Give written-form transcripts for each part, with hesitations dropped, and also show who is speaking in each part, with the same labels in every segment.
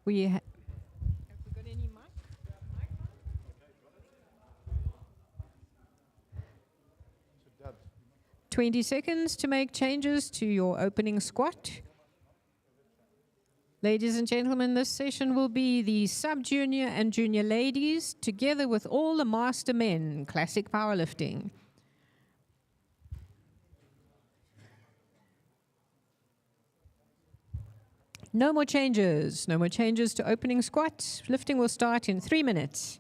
Speaker 1: Have we got any mic? 20 seconds to make changes to your opening squat. Ladies and gentlemen, this session will be the sub-junior and junior ladies together with all the master men, classic powerlifting. No more changes. No more changes to opening squat. Lifting will start in 3 minutes.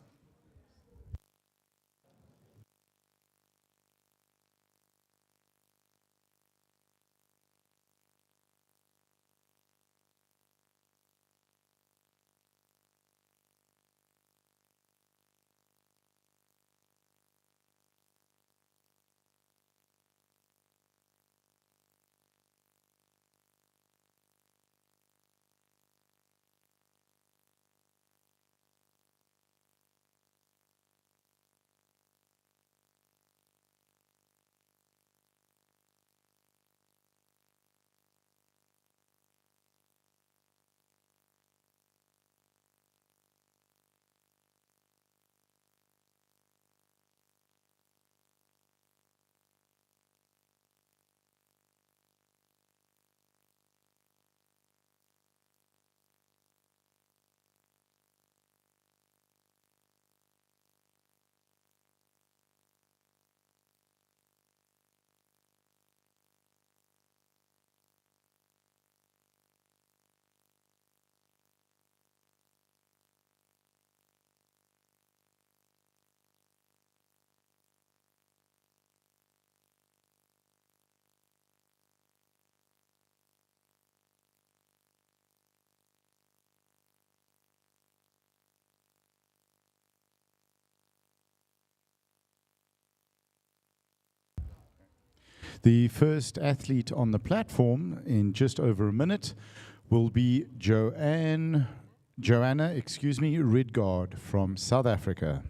Speaker 2: The first athlete on the platform in just over a minute will be Joanna, Ridgard from South Africa.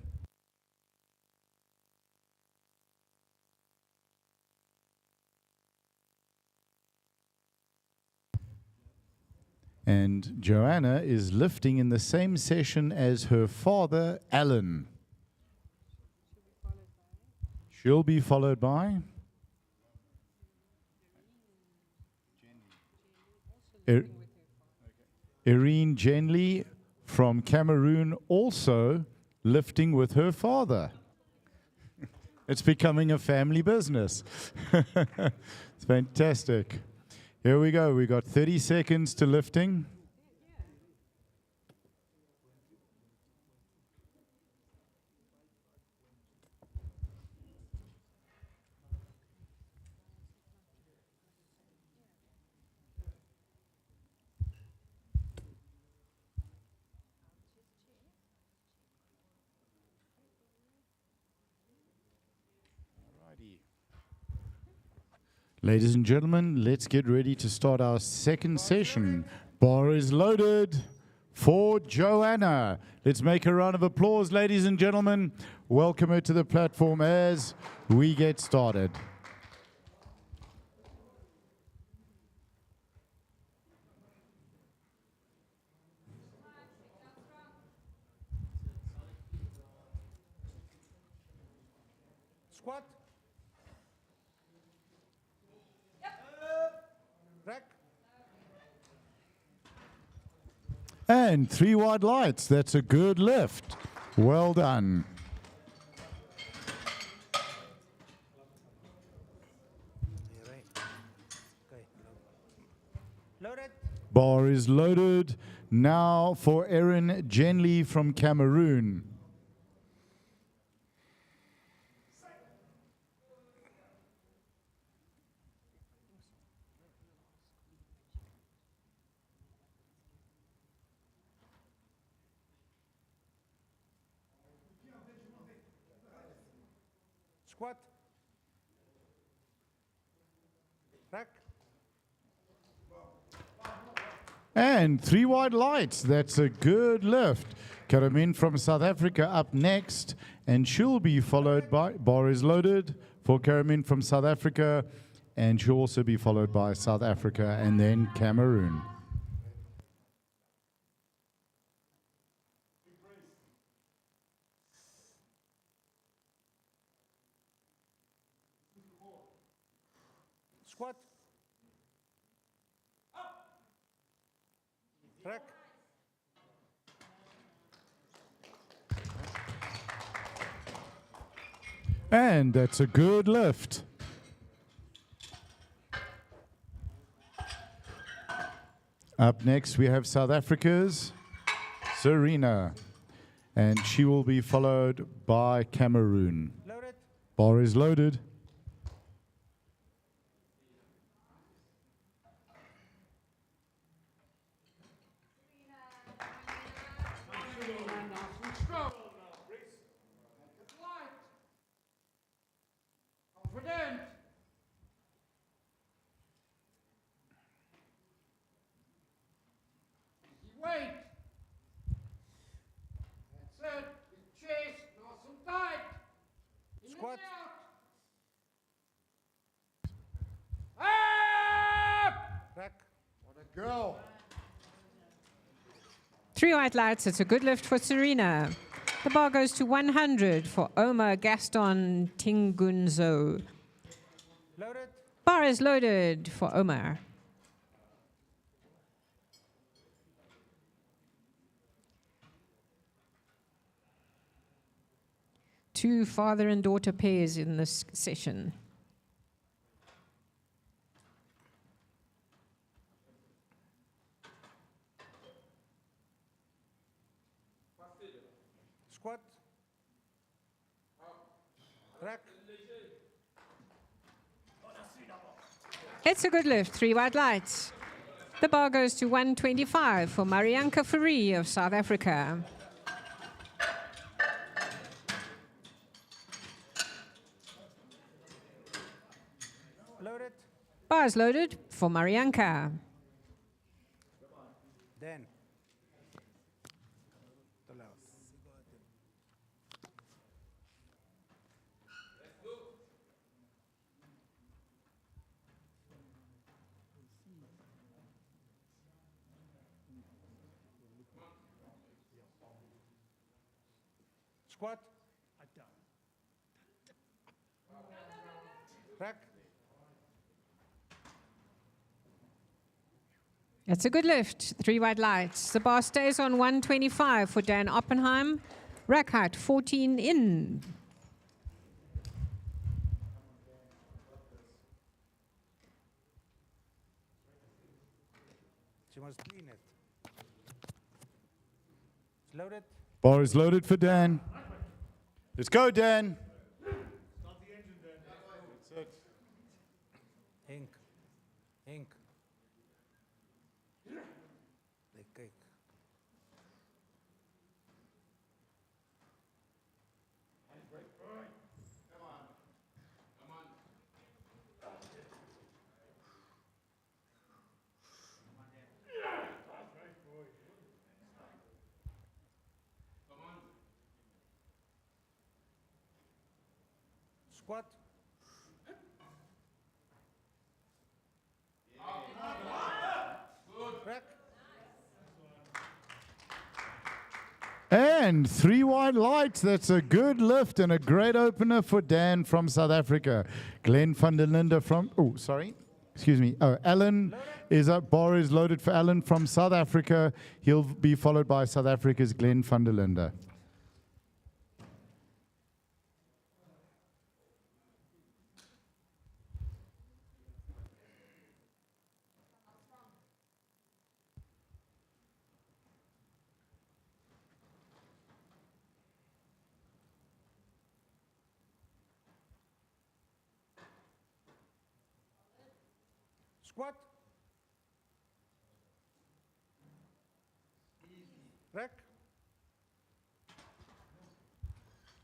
Speaker 2: And Joanna is lifting in the same session as her father, Alan. She'll be followed by Irene Genley from Cameroon, also lifting with her father. It's becoming a family business. It's fantastic. Here we go. We got 30 seconds to lifting. Ladies and gentlemen, let's get ready to start our second session. Bar is loaded for Joanna. Let's make a round of applause, ladies and gentlemen. Welcome her to the platform as we get started.
Speaker 3: Squat. Rack.
Speaker 2: And 3 wide lights. That's a good lift. Well done.
Speaker 3: Loaded.
Speaker 2: Bar is loaded. Now for Erin Genley from Cameroon.
Speaker 3: Squat. Rack.
Speaker 2: And 3 wide lights. That's a good lift. Karamin from South Africa up next. And she'll be followed by, bar is loaded for Karamin from South Africa. And she'll also be followed by South Africa and then Cameroon.
Speaker 3: Trek.
Speaker 2: And that's a good lift. Up next, we have South Africa's Serena, and she will be followed by Cameroon.
Speaker 3: Loaded.
Speaker 2: Bar is loaded.
Speaker 4: Confident. Easy weight. That's it. His chest, nice and tight. In
Speaker 3: Squat.
Speaker 4: and out. Up!
Speaker 3: Trek.
Speaker 4: What a girl.
Speaker 1: 3 white lights. It's a good lift for Serena. The bar goes to 100 for Omar Gaston Tingunzo.
Speaker 3: Loaded.
Speaker 1: Bar is loaded for Omar. Two father and daughter pairs in this session.
Speaker 3: Squat. Trek.
Speaker 1: It's a good lift, 3 white lights. The bar goes to 125 for Marianka Fourie of South Africa.
Speaker 3: Loaded.
Speaker 1: Bar is loaded for Marianka.
Speaker 3: Dan. Squat. Trek.
Speaker 1: It's a good lift, 3 white lights. The bar stays on 125 for Dan Oppenheim. Rack height 14 in.
Speaker 3: She must clean it. It's loaded.
Speaker 2: Bar is loaded for Dan. Let's go, Dan.
Speaker 3: Ink. Ink. They cake. Squat. Trek.
Speaker 2: And 3 white lights. That's a good lift and a great opener for Dan from South Africa. Glenn van der Linde from, Alan is up. Bar is loaded for Alan from South Africa. He'll be followed by South Africa's Glenn van der Linde.
Speaker 3: Squat. Trek.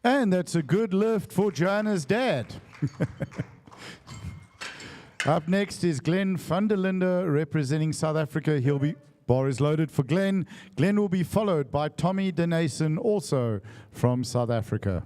Speaker 2: And that's a good lift for Joanna's dad. Up next is Glenn van der Linde representing South Africa. Bar is loaded for Glenn. Glenn will be followed by Tommy Denason, also from South Africa.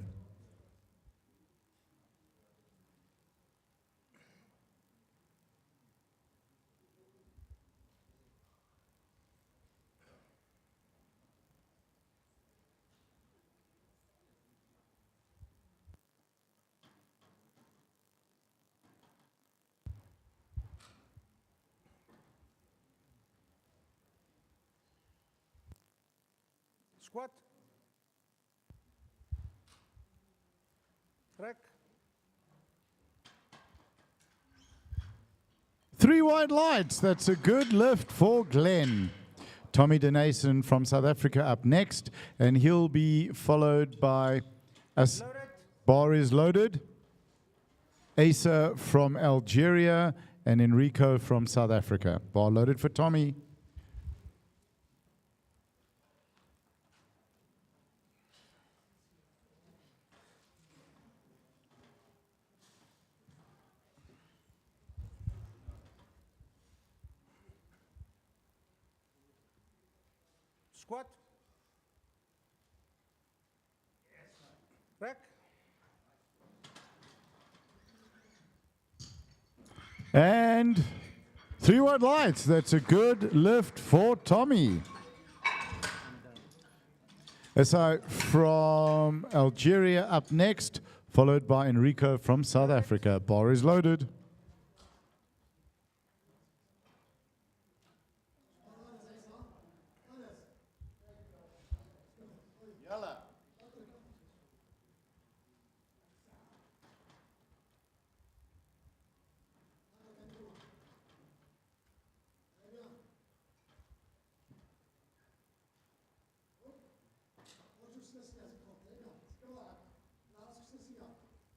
Speaker 3: Squat. Trek.
Speaker 2: 3 white lights. That's a good lift for Glenn. Tommy Denason from South Africa up next, and he'll be followed by
Speaker 3: Loaded.
Speaker 2: Bar is loaded. Asa from Algeria and Enrico from South Africa. Bar loaded for Tommy.
Speaker 3: Squat. Trek.
Speaker 2: And 3 white lights. That's a good lift for Tommy. Asai from Algeria up next, followed by Enrico from South Africa. Bar is loaded.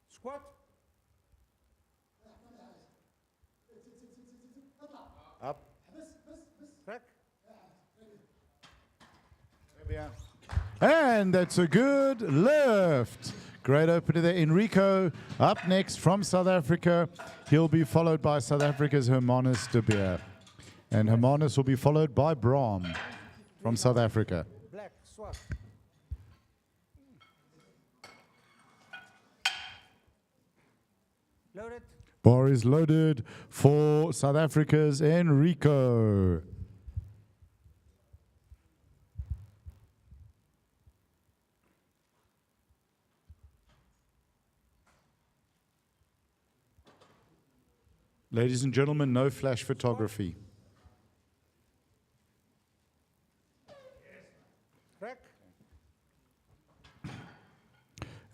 Speaker 3: Squat.
Speaker 2: Up.
Speaker 3: Trek.
Speaker 2: And that's a good lift. Great opener there. Enrico up next from South Africa. He'll be followed by South Africa's Hermanus de Beer. And Hermanus will be followed by Brahm from South Africa.
Speaker 3: Black. Swat. Loaded.
Speaker 2: Bar is loaded for South Africa's Enrico. Ladies and gentlemen, no flash photography.
Speaker 3: Trek.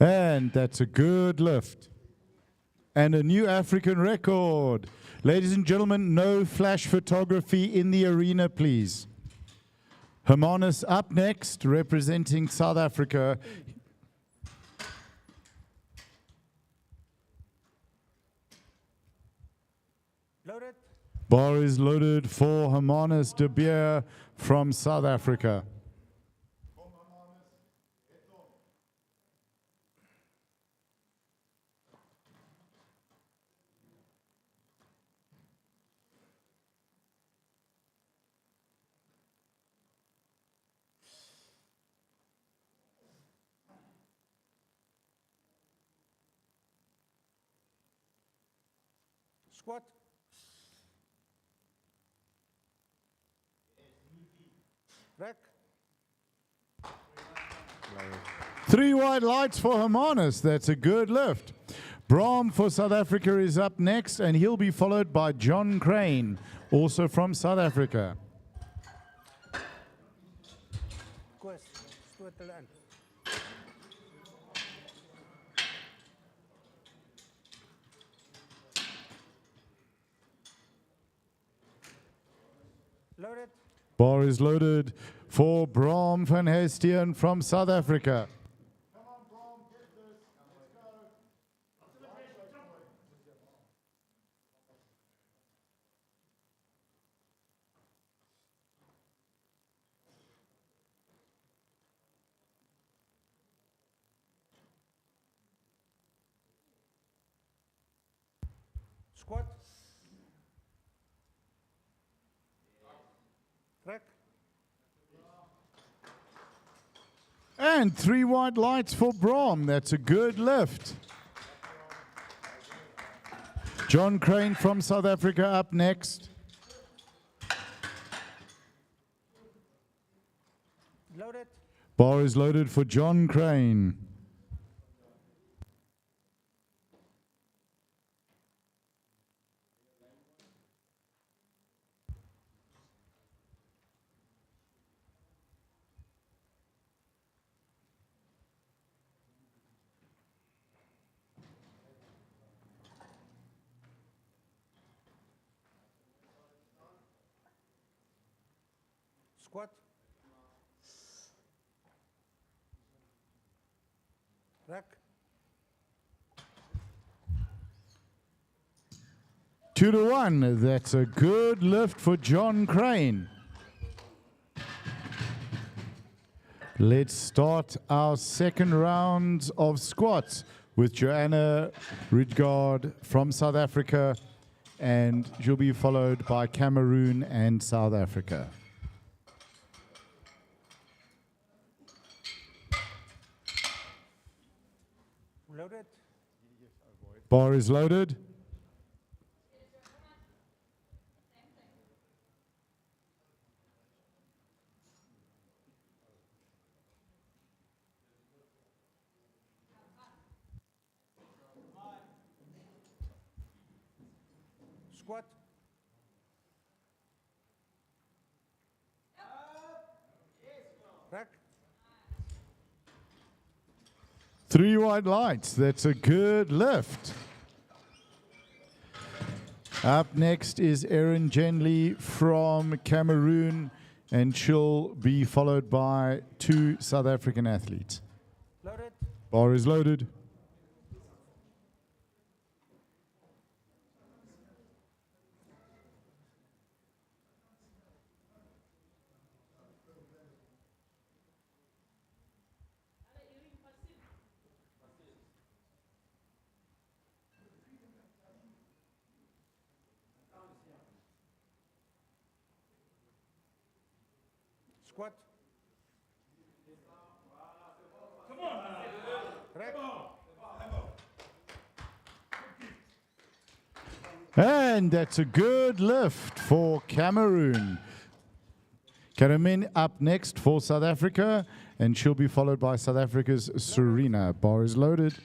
Speaker 2: And that's a good lift. And a new African record. Ladies and gentlemen, no flash photography in the arena, please. Hermanus up next, representing South Africa.
Speaker 3: Loaded.
Speaker 2: Bar is loaded for Hermanus de Beer from South Africa.
Speaker 3: Squat. Trek.
Speaker 2: 3 white lights for Hermanus. That's a good lift. Brahm for South Africa is up next, and he'll be followed by John Crane, also from South Africa.
Speaker 3: Quest. Stoot hulle in. Loaded.
Speaker 2: Bar is loaded for Brahm van Hestien from South Africa.
Speaker 3: Squat. Trek.
Speaker 2: And 3 white lights for Brahm. That's a good lift. John Crane from South Africa up next.
Speaker 3: Loaded.
Speaker 2: Bar is loaded for John Crane.
Speaker 3: Squat. Rack.
Speaker 2: 2-1. That's a good lift for John Crane. Let's start our second round of squats with Joanna Ridgard from South Africa, and she'll be followed by Cameroon and South Africa.
Speaker 3: Loaded.
Speaker 2: Bar is loaded.
Speaker 3: Squat. Rack.
Speaker 2: 3 white lights. That's a good lift. Up next is Erin Genley from Cameroon, and she'll be followed by 2 South African athletes.
Speaker 3: Loaded.
Speaker 2: Bar is loaded.
Speaker 3: Squat. Rack.
Speaker 2: And that's a good lift for Cameroon. Karamin up next for South Africa, and she'll be followed by South Africa's Serena. Bar is loaded.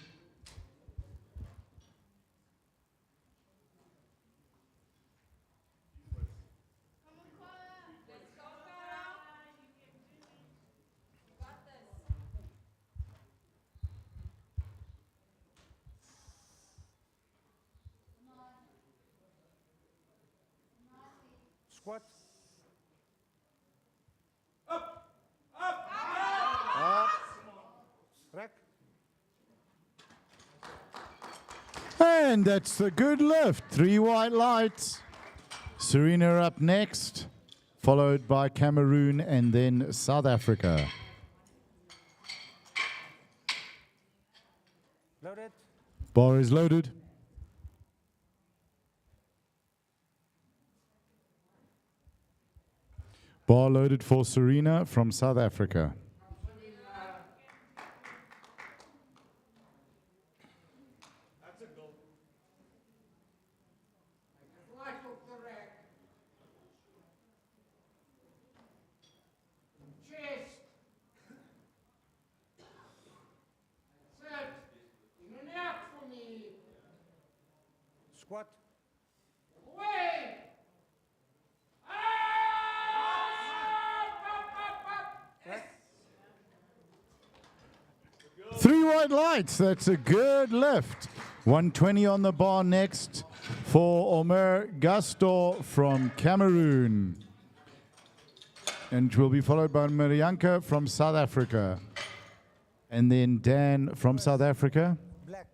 Speaker 3: Squat. Rack.
Speaker 2: And that's a good lift. 3 white lights. Serena up next, followed by Cameroon and then South Africa.
Speaker 3: Loaded.
Speaker 2: Bar is loaded. Bar loaded for Serena from South Africa.
Speaker 4: Right off the rack. Chest. Set. In and out for me.
Speaker 3: Squat.
Speaker 4: Away. Up, Yes.
Speaker 2: 3 white lights. That's a good lift. 120 on the bar next for Omer Gastor from Cameroon. And will be followed by Marianka from South Africa. And then Dan from South Africa.
Speaker 3: Black.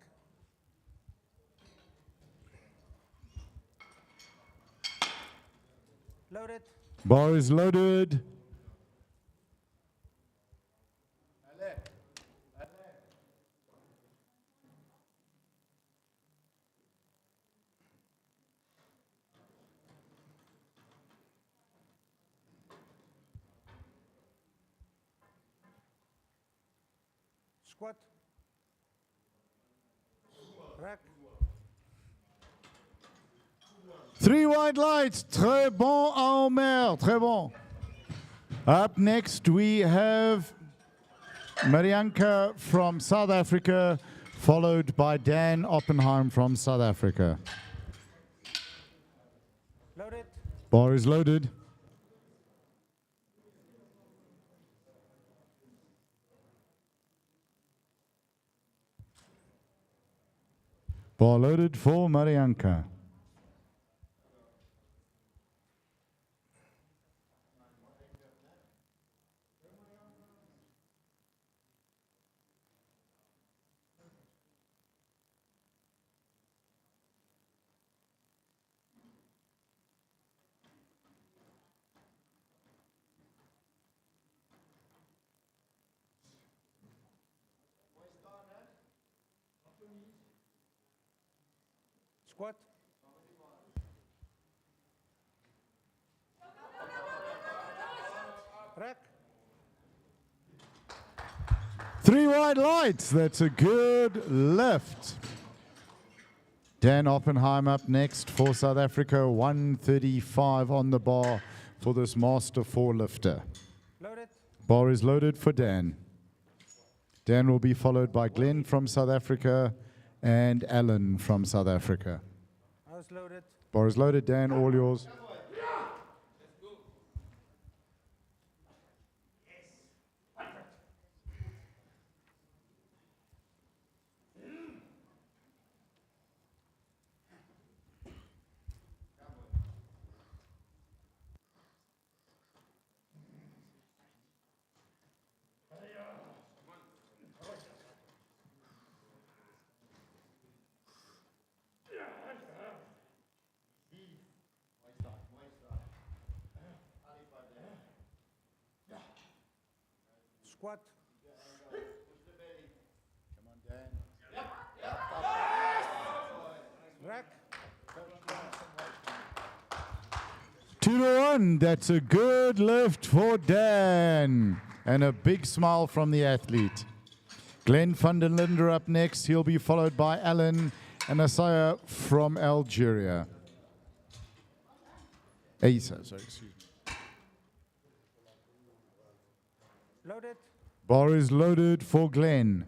Speaker 3: Loaded.
Speaker 2: Bar is loaded.
Speaker 3: Squat. Rack.
Speaker 2: 3 white lights. Très bon, Omer. Très bon. Up next, we have Marianka from South Africa, followed by Dan Oppenheim from South Africa.
Speaker 3: Loaded.
Speaker 2: Bar is loaded. Bar loaded for Marianka.
Speaker 3: Squat. Rack.
Speaker 2: 3 wide lights. That's a good lift. Dan Oppenheim up next for South Africa. 135 on the bar for this Master 4 lifter.
Speaker 3: Loaded.
Speaker 2: Bar is loaded for Dan. Dan will be followed by Glenn from South Africa and Alan from South Africa.
Speaker 3: House loaded.
Speaker 2: Bar is loaded, Dan, all yours.
Speaker 3: Squat.
Speaker 2: Come on, Dan.
Speaker 3: Rack.
Speaker 2: 2 to 1. That's a good lift for Dan. And a big smile from the athlete. Glenn van der Linden up next. He'll be followed by Alan and Asaya from Algeria. Asa, sorry, excuse me.
Speaker 3: Loaded.
Speaker 2: Bar is loaded for Glenn.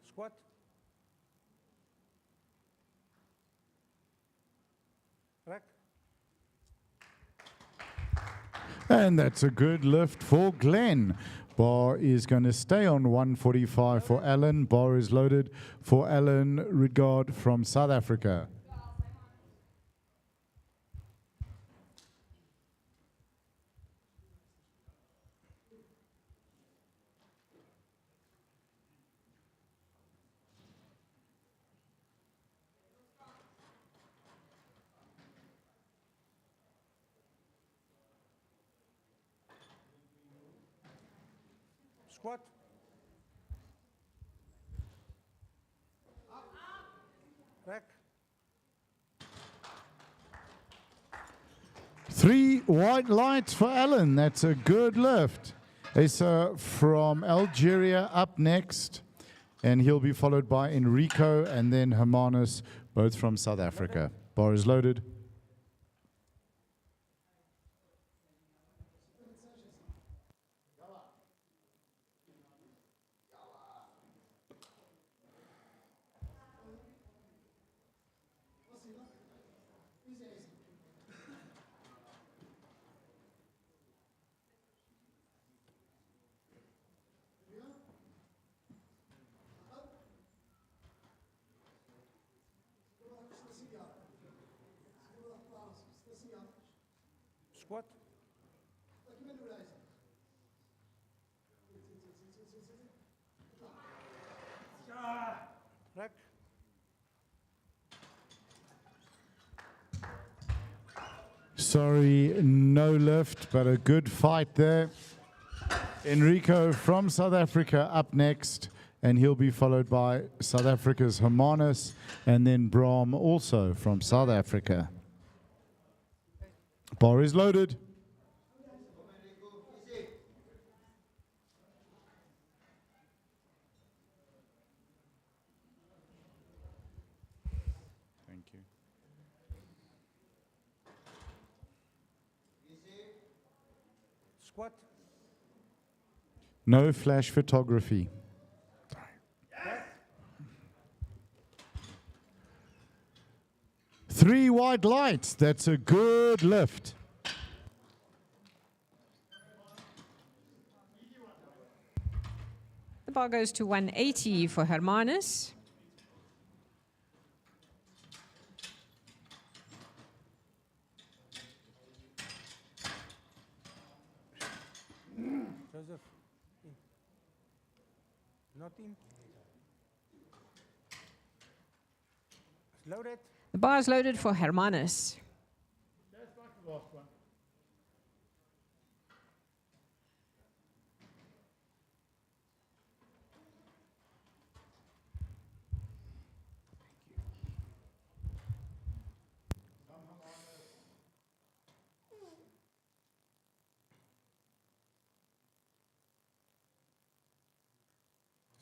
Speaker 3: Squat. Rack.
Speaker 2: And that's a good lift for Glenn. Bar is going to stay on 145 for Alan. Bar is loaded for Alan Ridgard from South Africa.
Speaker 3: Squat. Rack.
Speaker 2: 3 white lights for Alan. That's a good lift. Asa from Algeria up next. And he'll be followed by Enrico and then Hermanus, both from South Africa. Bar is loaded.
Speaker 3: Squat. Rack.
Speaker 2: Sorry, no lift, but a good fight there. Enrico from South Africa up next, and he'll be followed by South Africa's Hermanus, and then Brahm also from South Africa. Bar is loaded. Thank you.
Speaker 3: Squat.
Speaker 2: No flash photography. 3 white lights. That's a good lift.
Speaker 1: The bar goes to 180 for Hermanus.
Speaker 3: Joseph. In. Not in. It's loaded.
Speaker 1: The bar is loaded for Hermanus.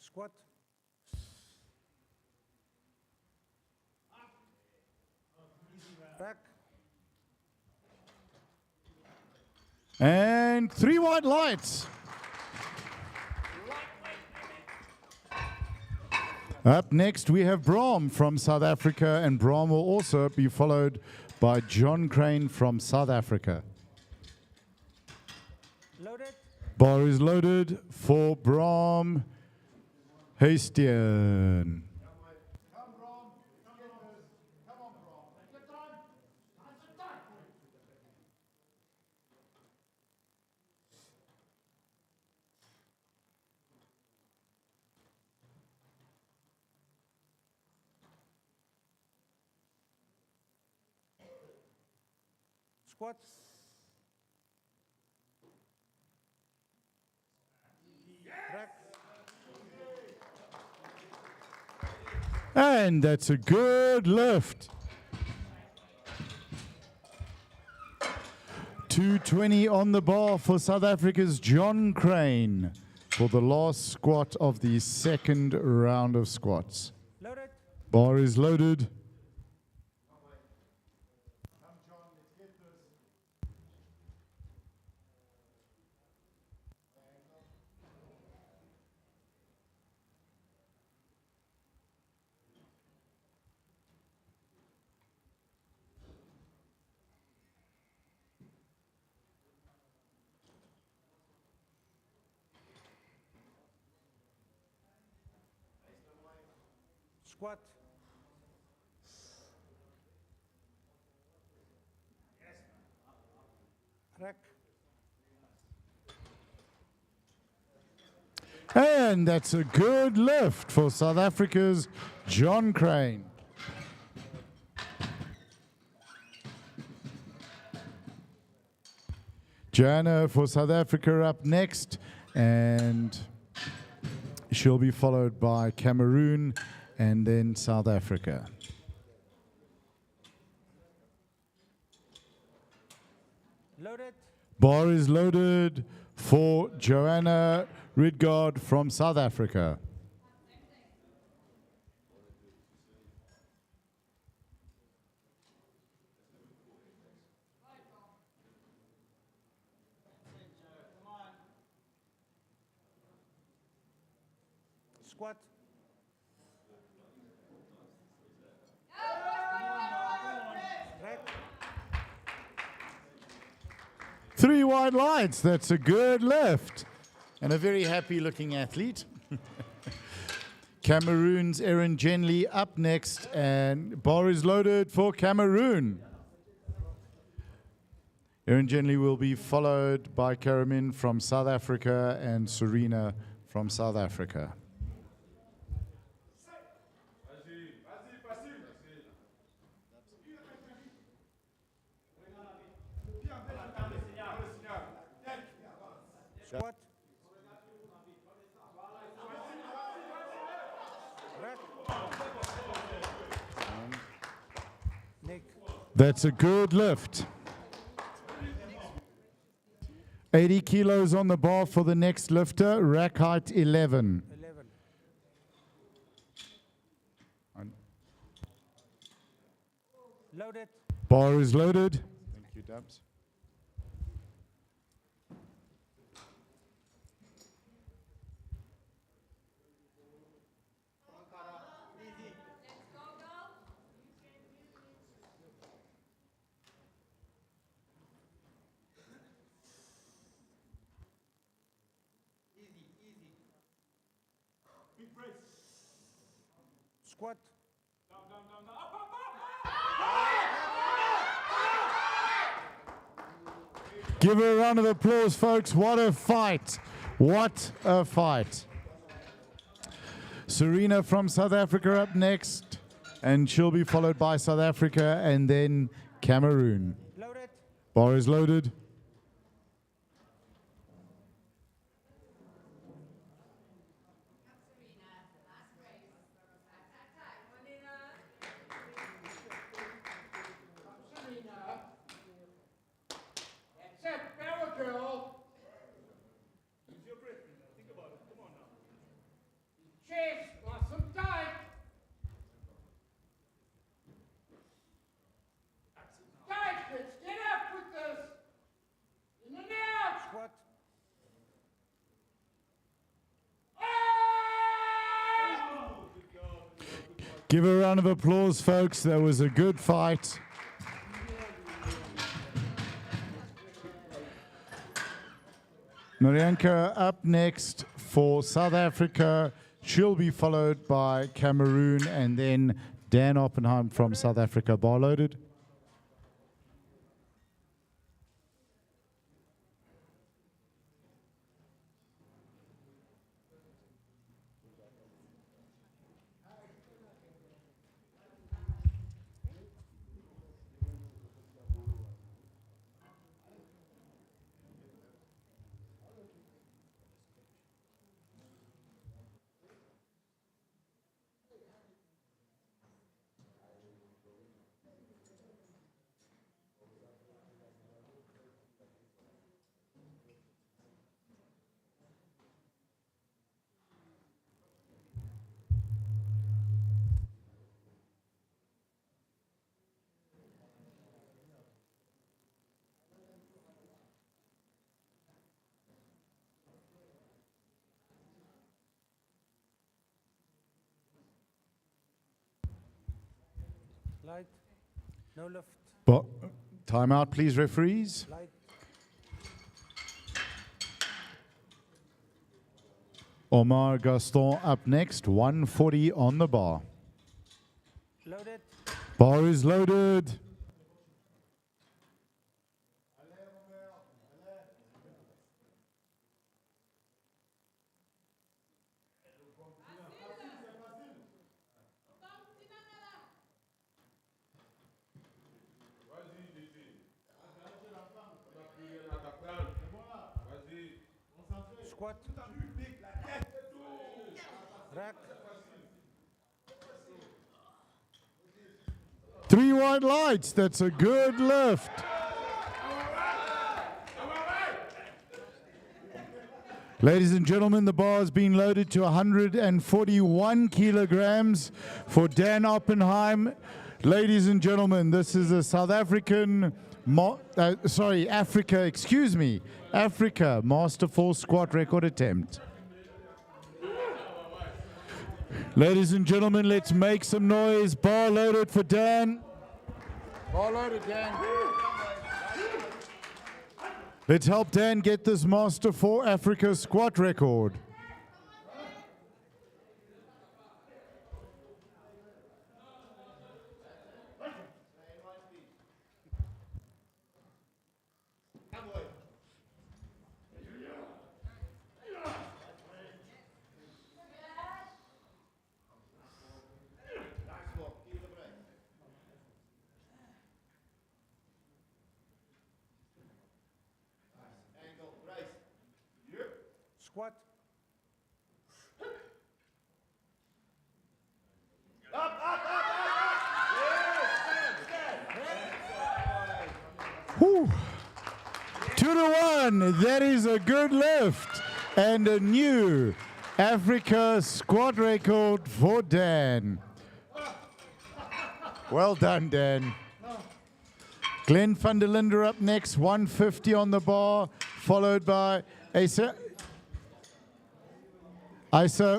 Speaker 3: Squat. Back.
Speaker 2: And 3 white lights. Up next, we have Brom from South Africa, and Brom will also be followed by John Crane from South Africa.
Speaker 3: Loaded.
Speaker 2: Bar is loaded for Brom Hastian.
Speaker 3: Squat. Back.
Speaker 2: And that's a good lift. 220 on the bar for South Africa's John Crane for the last squat of the second round of squats.
Speaker 3: Loaded.
Speaker 2: Bar is loaded.
Speaker 3: Squat. Rack.
Speaker 2: And that's a good lift for South Africa's John Crane. Joanna for South Africa up next, and she'll be followed by Cameroon and then South Africa.
Speaker 3: Loaded.
Speaker 2: Bar is loaded for Joanna Ridgard from South Africa.
Speaker 3: Squat. Rack.
Speaker 2: 3 white lights, that's a good lift. And a very happy looking athlete. Cameroon's Erin Genley up next, and bar is loaded for Cameroon. Erin Genley will be followed by Karamin from South Africa and Serena from South Africa.
Speaker 3: Squat. Rack. Neck.
Speaker 2: That's a good lift. 80 kilos on the bar for the next lifter, rack height 11.
Speaker 3: 11. Loaded.
Speaker 2: Bar is loaded. Thank you, Dubs.
Speaker 3: Squat.
Speaker 2: Give her a round of applause, folks. What a fight. What a fight. Serena from South Africa up next, and she'll be followed by South Africa and then Cameroon.
Speaker 3: Loaded.
Speaker 2: Bar is loaded.
Speaker 4: Serena. That's it, power girl. Use your breath, think about it. Come on now. Chest, nice and tight. Tight, let's get up with this. In and out.
Speaker 3: Squat.
Speaker 2: Give a round of applause, folks. That was a good fight. Marianka up next for South Africa. She'll be followed by Cameroon and then Dan Oppenheim from South Africa. Bar loaded.
Speaker 3: Light. No lift.
Speaker 2: Timeout, please, referees.
Speaker 3: Light.
Speaker 2: Omar Gaston up next, 140 on the bar.
Speaker 3: Loaded.
Speaker 2: Bar is loaded.
Speaker 3: Squat. Rack.
Speaker 2: 3 white lights. That's a good lift. Ladies and gentlemen, the bar has been loaded to 141 kilograms for Dan Oppenheim. Ladies and gentlemen, this is a South African, Africa Masterful squat record attempt. Ladies and gentlemen, let's make some noise. Bar loaded for Dan.
Speaker 4: Ball loaded, Dan.
Speaker 2: Let's help Dan get this Master for Africa squat record.
Speaker 3: Squat.
Speaker 2: Whew. 2-1. That is a good lift and a new Africa squat record for Dan. Well done, Dan. Glenn van der Linde up next, 150 on the bar, followed by Isa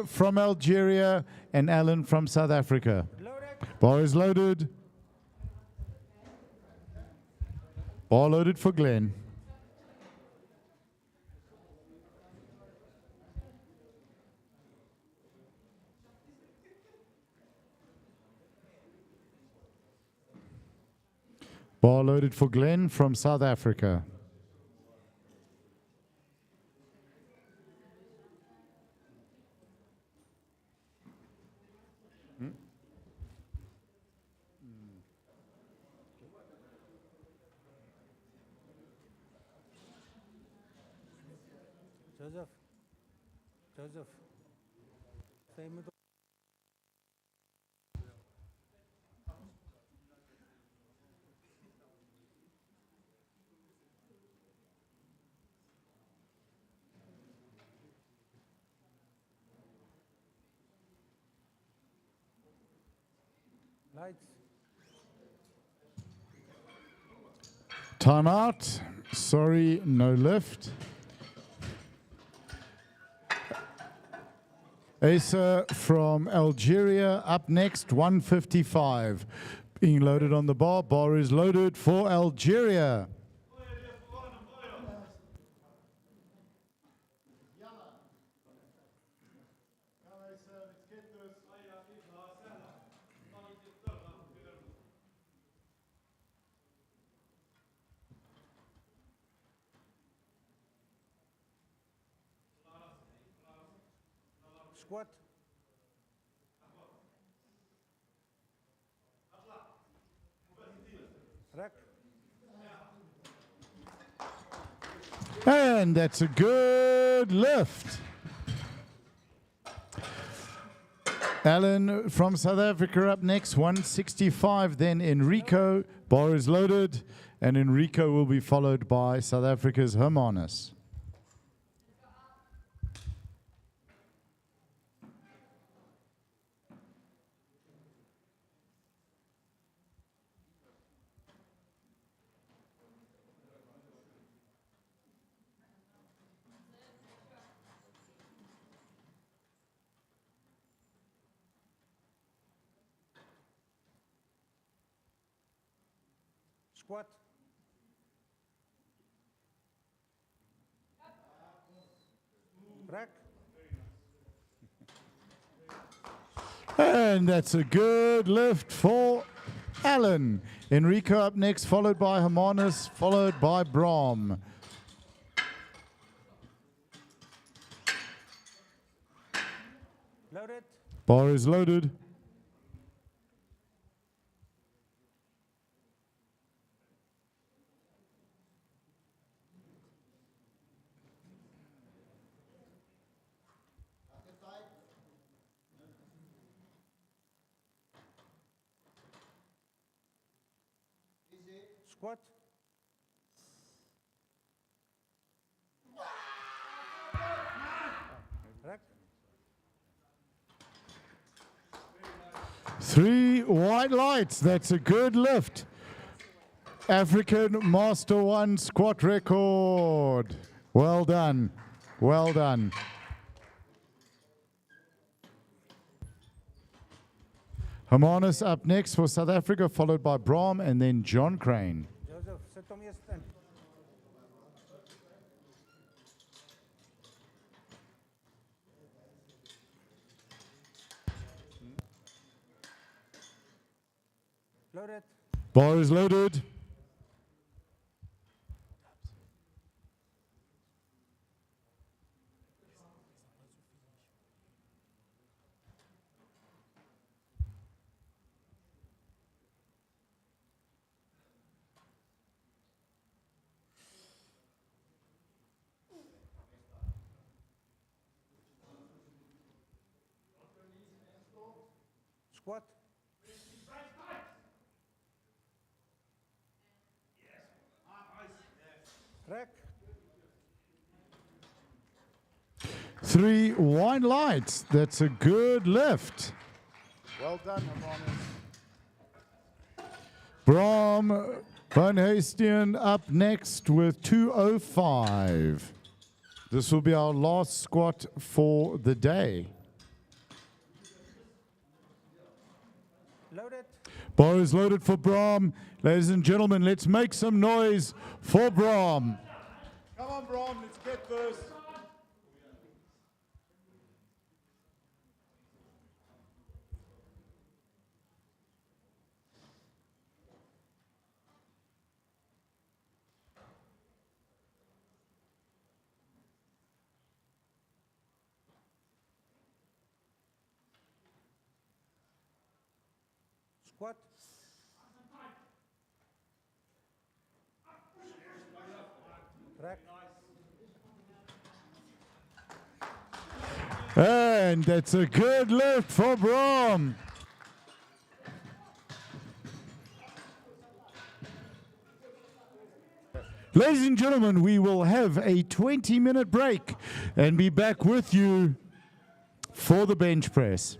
Speaker 2: from Algeria and Alan from South Africa.
Speaker 3: Loaded.
Speaker 2: Bar is loaded. Bar loaded for Glenn. Bar loaded for Glenn from South Africa.
Speaker 3: Joseph. Joseph. Sy moet lights.
Speaker 2: Time out. Sorry, no lift. Asa from Algeria up next, 155. Being loaded on the bar. Bar is loaded for Algeria.
Speaker 3: Squat. Rack.
Speaker 2: And that's a good lift. Alan from South Africa up next, 165. Then Enrico. Bar is loaded. And Enrico will be followed by South Africa's Hermanus.
Speaker 3: Squat. Rack.
Speaker 2: And that's a good lift for Alan. Enrico up next, followed by Hermanus, followed by Brahm.
Speaker 3: Loaded.
Speaker 2: Bar is loaded.
Speaker 3: Squat. Rack.
Speaker 2: 3 white lights. That's a good lift. African Master 1 squat record. Well done. Well done. Hermanus up next for South Africa, followed by Brahm and then John Crane.
Speaker 3: Joseph, sit hom eers in. Loaded.
Speaker 2: Bar is loaded.
Speaker 3: Squat. Rack.
Speaker 2: 3 white lights. That's a good lift. Well done, Hermanus. Brahm Van Hastian up next with 205. This will be our last squat for the day.
Speaker 3: Loaded.
Speaker 2: Bar is loaded for Brahm. Ladies and gentlemen, let's make some noise for Brahm. Come on, Brahm, let's get this.
Speaker 3: Squat. Trek.
Speaker 2: And that's a good lift for Brom. Ladies and gentlemen, we will have a 20-minute break and be back with you for the bench press.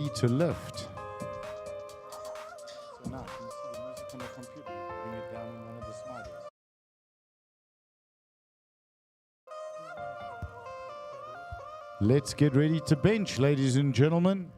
Speaker 2: to lift. So now, can you see the music on the computer? Bring it down in one of the sliders. Let's get ready to bench, ladies and gentlemen.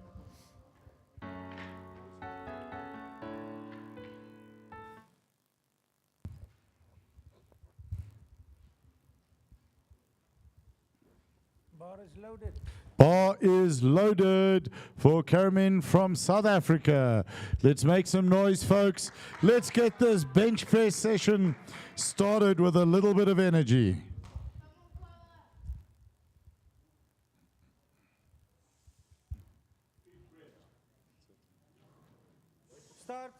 Speaker 3: Bar is loaded.
Speaker 2: Bar is loaded for Carmen from South Africa. Let's make some noise, folks. Let's get this bench press session started with a little bit of energy.
Speaker 3: Start.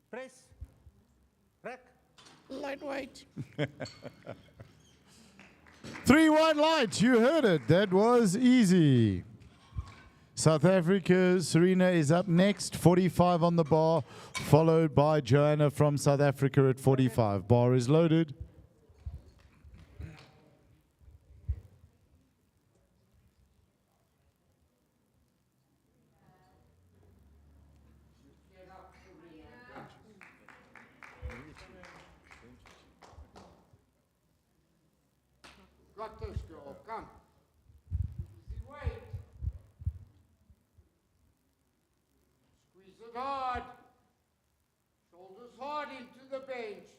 Speaker 3: Press. Rack.
Speaker 2: Lightweight. 3 white lights, you heard it. That was easy. South Africa's Serena is up next, 45 on the bar, followed by Joanna from South Africa at 45. Bar is loaded.
Speaker 4: Got this, girl. Come. Easy weight. Squeeze it hard. Shoulders hard into the bench.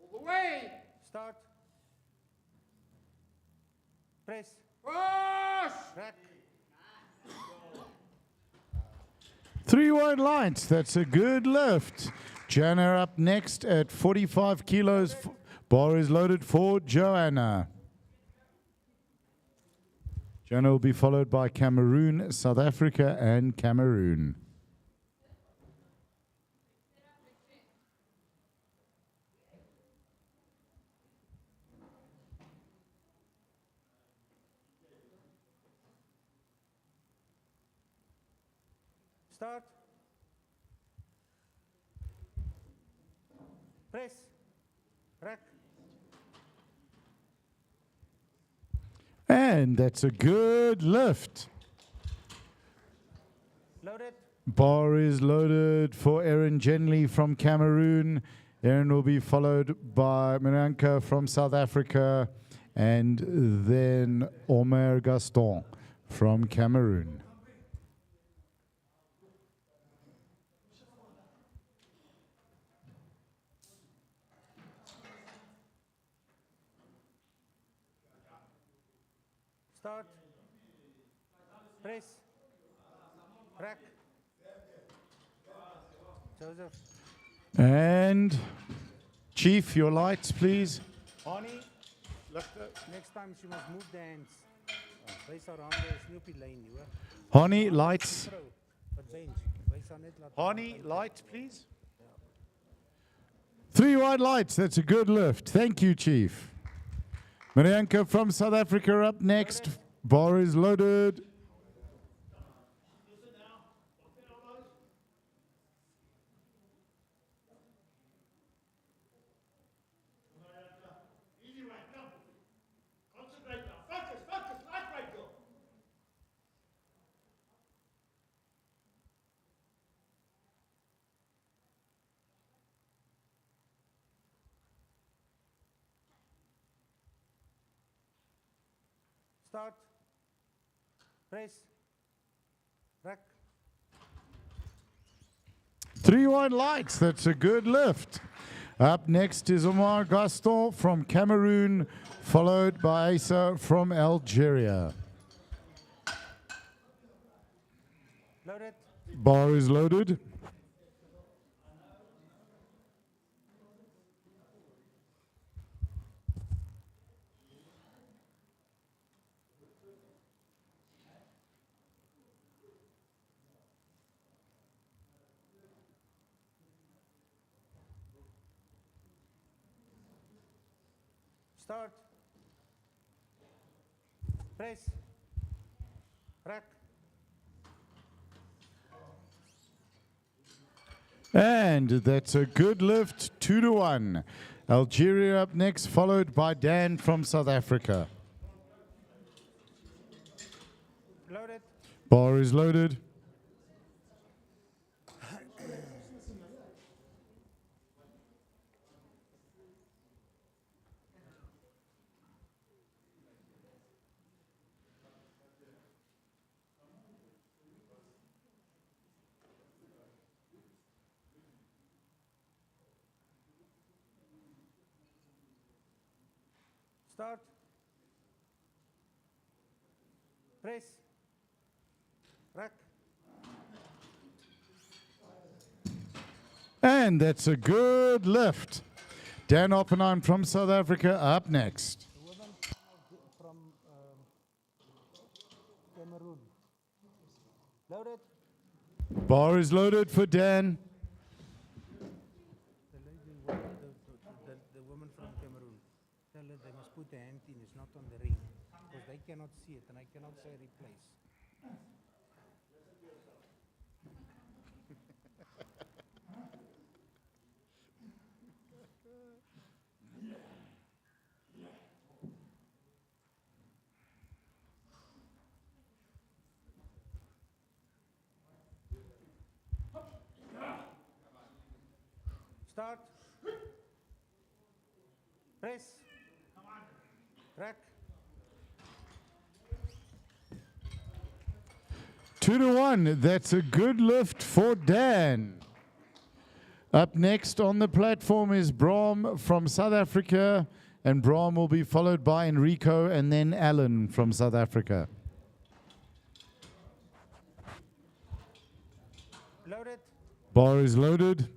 Speaker 4: All the way.
Speaker 3: Start. Press.
Speaker 4: Push.
Speaker 3: Rack.
Speaker 2: 3 white lights, that's a good lift. Joanna up next at 45 kilos. Bar is loaded for Joanna. Joanna will be followed by Cameroon, South Africa, and Cameroon.
Speaker 3: Start. Press. Rack.
Speaker 2: And that's a good lift.
Speaker 3: Loaded.
Speaker 2: Bar is loaded for Erin Genley from Cameroon. Erin will be followed by Miranka from South Africa, and then Omer Gaston from Cameroon.
Speaker 3: Start. Press. Rack. Joseph.
Speaker 2: And Chief, your lights, please.
Speaker 3: Honey. Next time she must move the hands. Wys haar hande is nie op die lyn nie, hoor.
Speaker 2: Honey, lights.
Speaker 3: Vrou, wat bench. Wys haar net laat.
Speaker 2: Honey, lights, please. 3 white lights, that's a good lift. Thank you, Chief. Marianka from South Africa up next. Bar is loaded.
Speaker 4: Easy way. Come. Concentrate now. Focus. Focus. Lightweight, girl.
Speaker 3: Start. Press. Rack.
Speaker 2: 3 white lights, that's a good lift. Up next is Omar Gaston from Cameroon, followed by Asa from Algeria.
Speaker 3: Loaded.
Speaker 2: Bar is loaded.
Speaker 3: Start. Press. Rack.
Speaker 2: And that's a good lift, 2-1. Algeria up next, followed by Dan from South Africa. Bar is loaded.
Speaker 3: Start. Press. Rack.
Speaker 2: And that's a good lift. Dan Oppenheim from South Africa up next.
Speaker 3: The woman from Cameroon. Loaded.
Speaker 2: Bar is loaded for Dan.
Speaker 3: The lady, the woman from Cameroon. Tell her they must put the hand in. It's not on the ring. Because they cannot see it and I cannot say replace. Start. Press. Rack.
Speaker 2: 2-1. That's a good lift for Dan. Up next on the platform is Brahm from South Africa, and Brahm will be followed by Enrico and then Alan from South Africa.
Speaker 3: Loaded.
Speaker 2: Bar is loaded.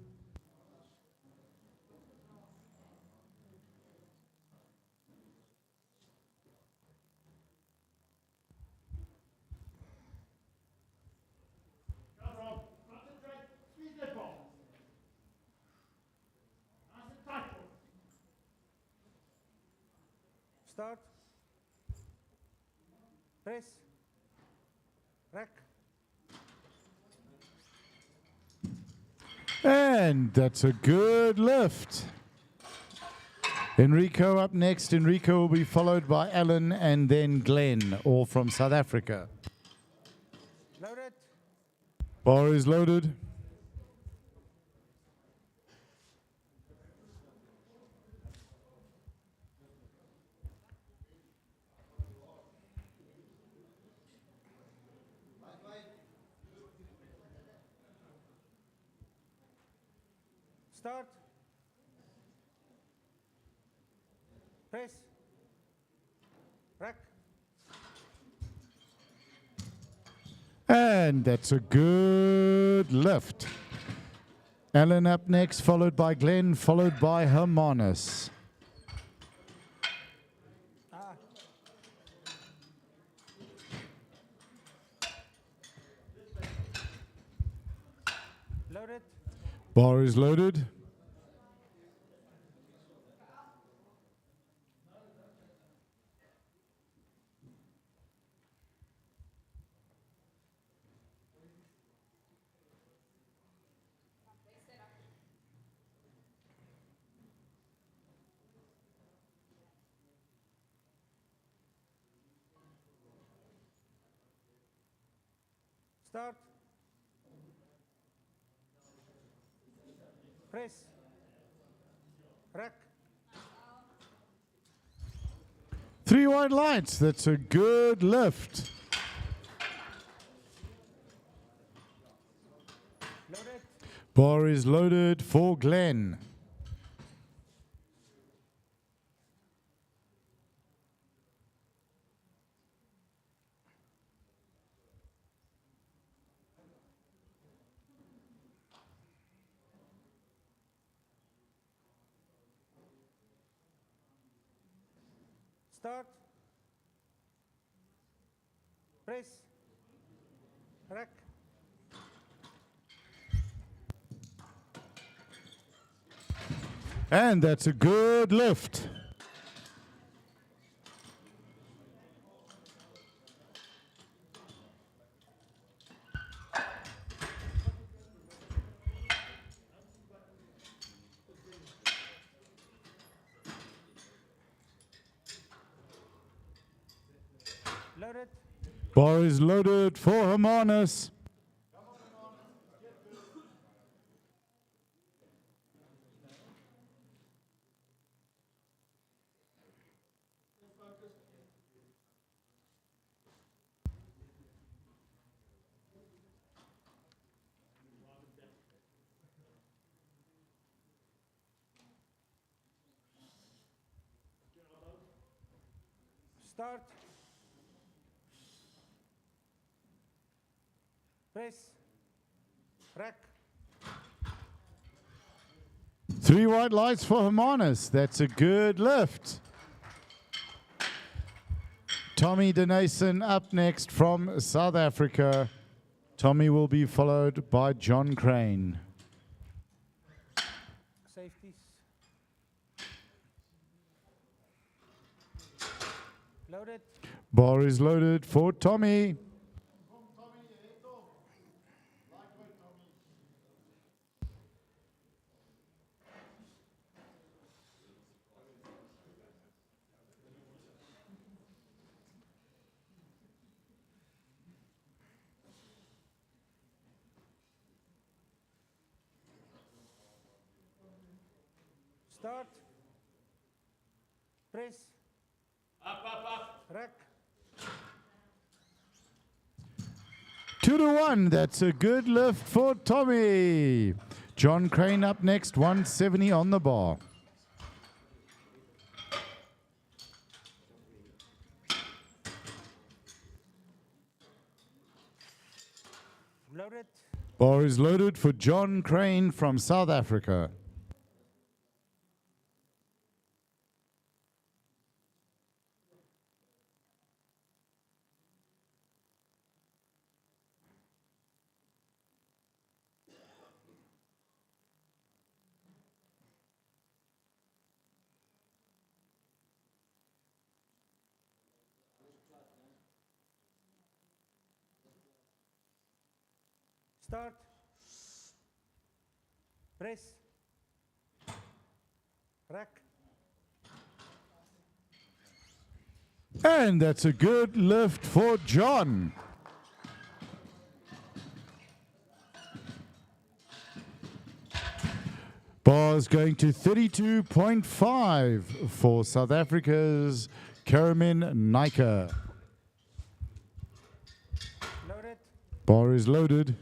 Speaker 4: Concentrate. Squeeze that ball. Nice and tight.
Speaker 3: Start. Press. Rack.
Speaker 2: And that's a good lift. Enrico up next. Enrico will be followed by Alan and then Glenn, all from South Africa.
Speaker 3: Loaded.
Speaker 2: Bar is loaded.
Speaker 3: Start. Press. Rack.
Speaker 2: And that's a good lift. Alan up next, followed by Glenn, followed by Hermanus.
Speaker 3: Loaded.
Speaker 2: Bar is loaded.
Speaker 3: Start. Press. Rack.
Speaker 2: 3 wide lights. That's a good lift.
Speaker 3: Loaded.
Speaker 2: Bar is loaded for Glenn.
Speaker 3: Start. Press. Rack.
Speaker 2: And that's a good lift.
Speaker 3: Loaded.
Speaker 2: Bar is loaded for Hermanus.
Speaker 3: Start. Press. Rack.
Speaker 2: 3 white lights for Hermanus. That's a good lift. Tommy Denason up next from South Africa. Tommy will be followed by John Crane.
Speaker 3: Safeties. Loaded.
Speaker 2: Bar is loaded for Tommy.
Speaker 3: Start. Press.
Speaker 4: Up.
Speaker 3: Rack.
Speaker 2: 2-1. That's a good lift for Tommy. John Crane up next, 170 on the bar.
Speaker 3: Loaded.
Speaker 2: Bar is loaded for John Crane from South Africa.
Speaker 3: Start. Press. Rack.
Speaker 2: And that's a good lift for John. Bar's going to 32.5 for South Africa's Karamin Nika.
Speaker 3: Loaded.
Speaker 2: Bar is loaded.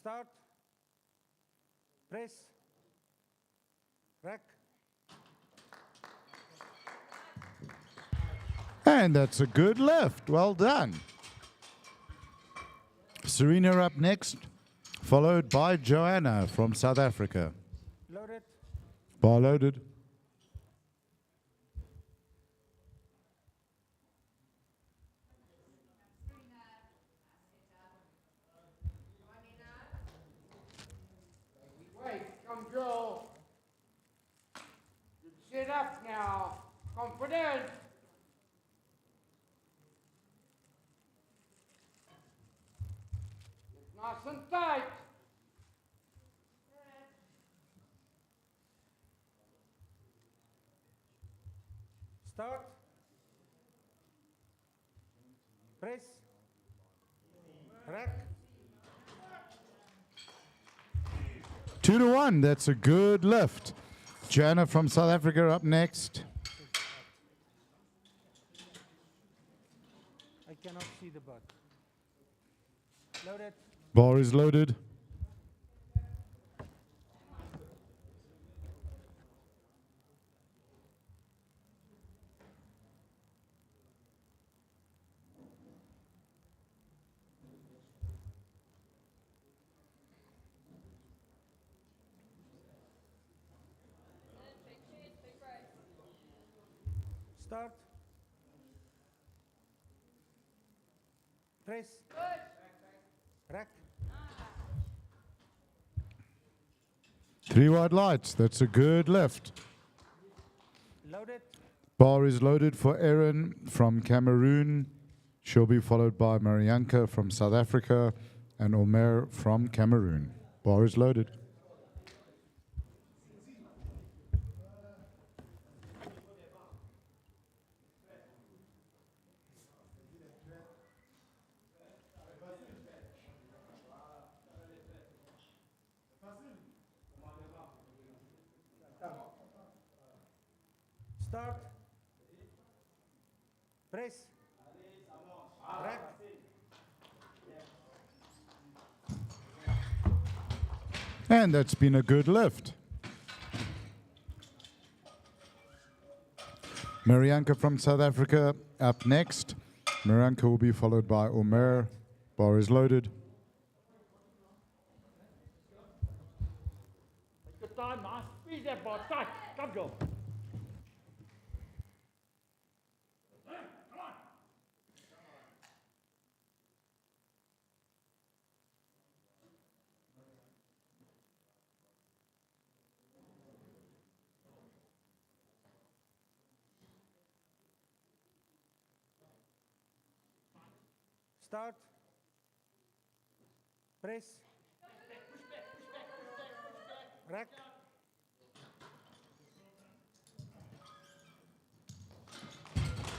Speaker 3: Start. Press. Rack.
Speaker 2: And that's a good lift. Well done. Serena up next, followed by Joanna from South Africa.
Speaker 3: Loaded.
Speaker 2: Bar loaded.
Speaker 4: Wait, come Joe. Sit up now. Confident. It's nice and tight.
Speaker 3: Start. Press. Rack.
Speaker 2: 2-1. That's a good lift. Joanna from South Africa up next.
Speaker 3: I cannot see the butt. Loaded.
Speaker 2: Bar is loaded.
Speaker 3: Start. Press. Rack.
Speaker 2: 3 white lights. That's a good lift.
Speaker 3: Loaded.
Speaker 2: Bar is loaded for Erin from Cameroon. She'll be followed by Marianka from South Africa and Omer from Cameroon. Bar is loaded.
Speaker 3: Start. Press. Rack.
Speaker 2: And that's been a good lift. Marianka from South Africa up next. Marianka will be followed by Omer. Bar is loaded.
Speaker 4: Take your time, man. Squeeze that bar tight. Come, go. Come on.
Speaker 3: Start. Press. Rack.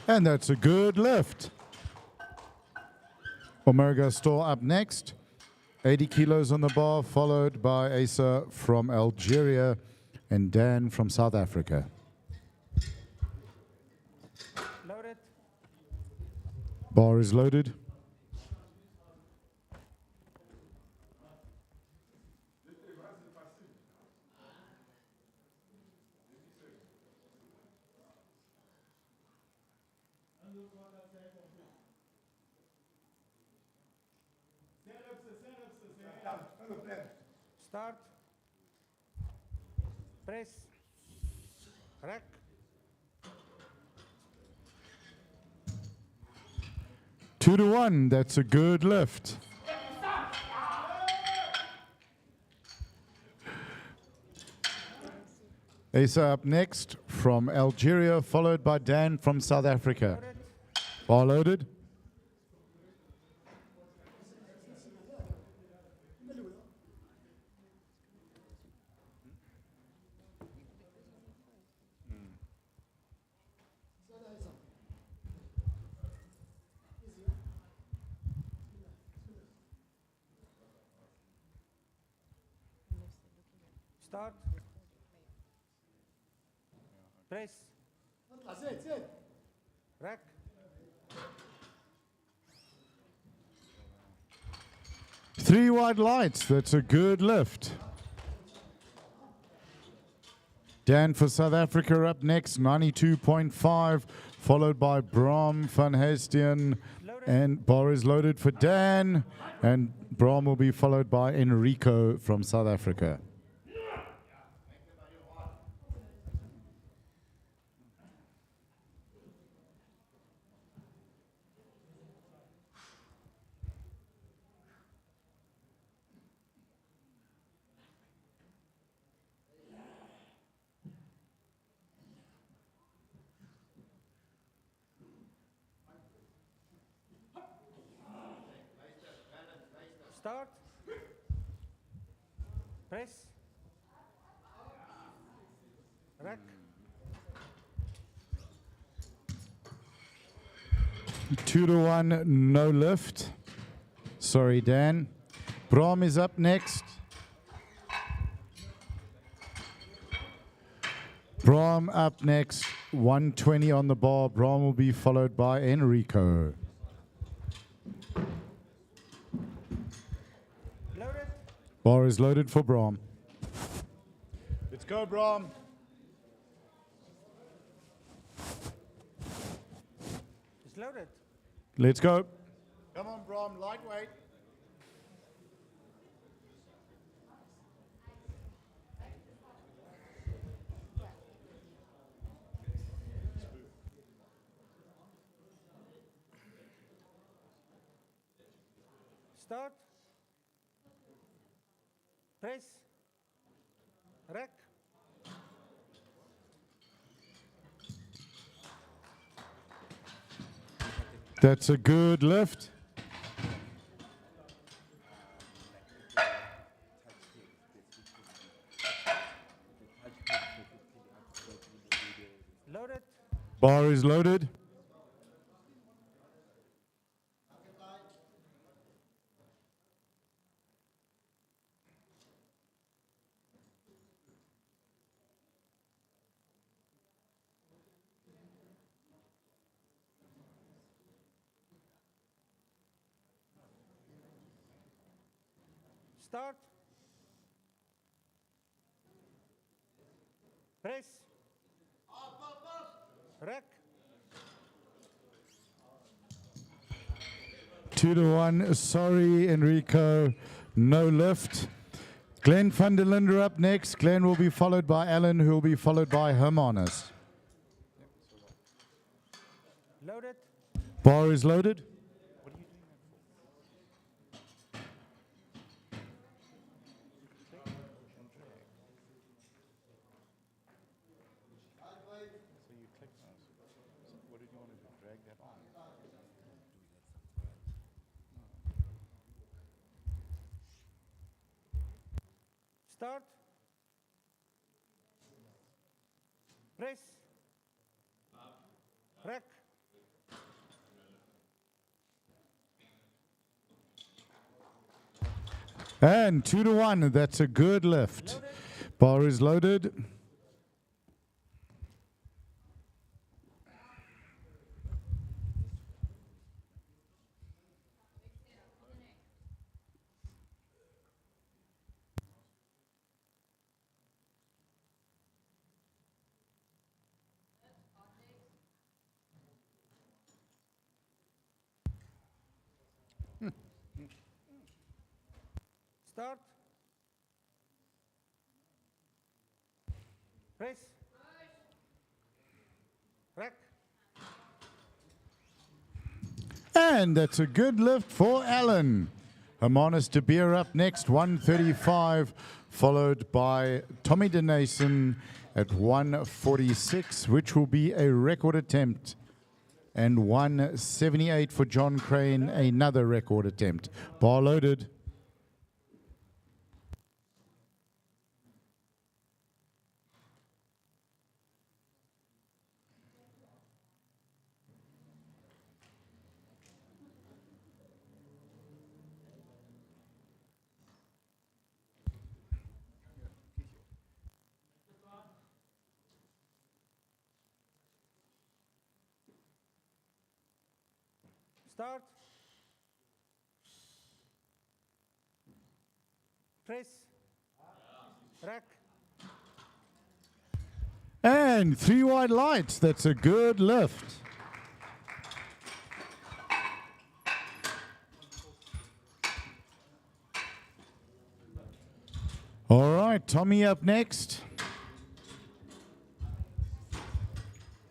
Speaker 2: And that's a good lift. Omer Gastor up next. 80 kilos on the bar, followed by Asa from Algeria and Dan from South Africa.
Speaker 3: Loaded.
Speaker 2: Bar is loaded.
Speaker 3: Start. Press. Rack.
Speaker 2: Two to one. That's a good lift. Asa up next from Algeria, followed by Dan from South Africa.
Speaker 3: Loaded.
Speaker 2: Bar loaded.
Speaker 3: Start. Press. Rack.
Speaker 2: Three white lights. That's a good lift. Dan for South Africa up next, 92.5, followed by Bram van Hastian. And bar is loaded for Dan. And Bram will be followed by Enrico from South Africa.
Speaker 3: Start. Press. Rack.
Speaker 2: 2 to 1, no lift. Sorry, Dan. Bram is up next. Bram up next, 120 on the bar. Bram will be followed by Enrico.
Speaker 3: Loaded.
Speaker 2: Bar is loaded for Bram. Let's go, Bram.
Speaker 3: It's loaded.
Speaker 2: Let's go. Come on, Bram, lightweight.
Speaker 3: Start. Press. Rack.
Speaker 2: That's a good lift.
Speaker 3: Loaded.
Speaker 2: Bar is loaded.
Speaker 3: Start. Press. Rack.
Speaker 2: 2-1. Sorry, Enrico. No lift. Glenn van der Linde up next. Glenn will be followed by Alan, who will be followed by Hermanus.
Speaker 3: Loaded.
Speaker 2: Bar is loaded.
Speaker 3: Start. Press. Rack.
Speaker 2: And 2-1. That's a good lift.
Speaker 3: Loaded.
Speaker 2: Bar is loaded.
Speaker 3: Start. Press. Rack.
Speaker 2: And that's a good lift for Alan. Hermanus de Beer up next, 135, followed by Tommy de Nason at 146, which will be a record attempt. And 178 for John Crane, another record attempt. Bar loaded.
Speaker 3: Start. Press. Rack.
Speaker 2: And 3 wide lights. That's a good lift. All right, Tommy up next.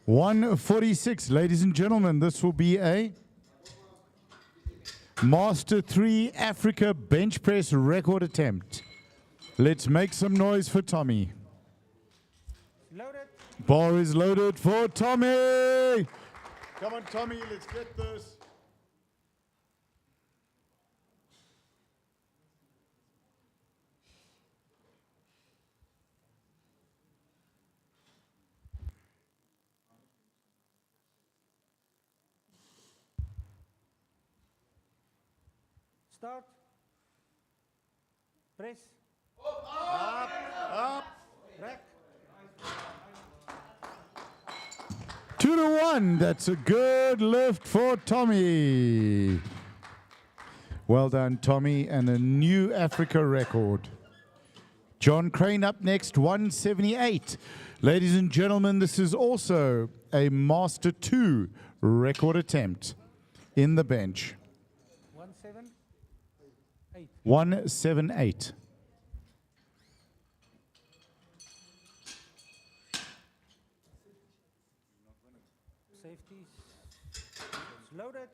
Speaker 2: 146. Ladies and gentlemen, this will be a Master 3 Africa bench press record attempt. Let's make some noise for Tommy.
Speaker 3: Loaded.
Speaker 2: Bar is loaded for Tommy. Come on, Tommy, let's get this.
Speaker 3: Start. Press.
Speaker 2: Up.
Speaker 3: Rack.
Speaker 2: 2-1. That's a good lift for Tommy. Well done, Tommy, and a new Africa record. John Crane up next, 178. Ladies and gentlemen, this is also a Master 2 record attempt in the bench.
Speaker 3: 178.
Speaker 2: 178.
Speaker 3: Safety. It's loaded.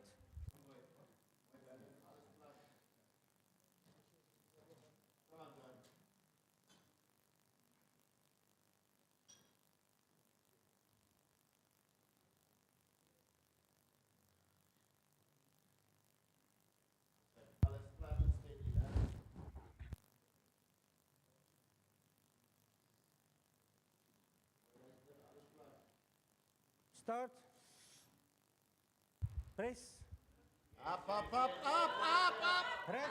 Speaker 3: Start. Press.
Speaker 4: Up, up, up, up, up, up.
Speaker 3: Rack.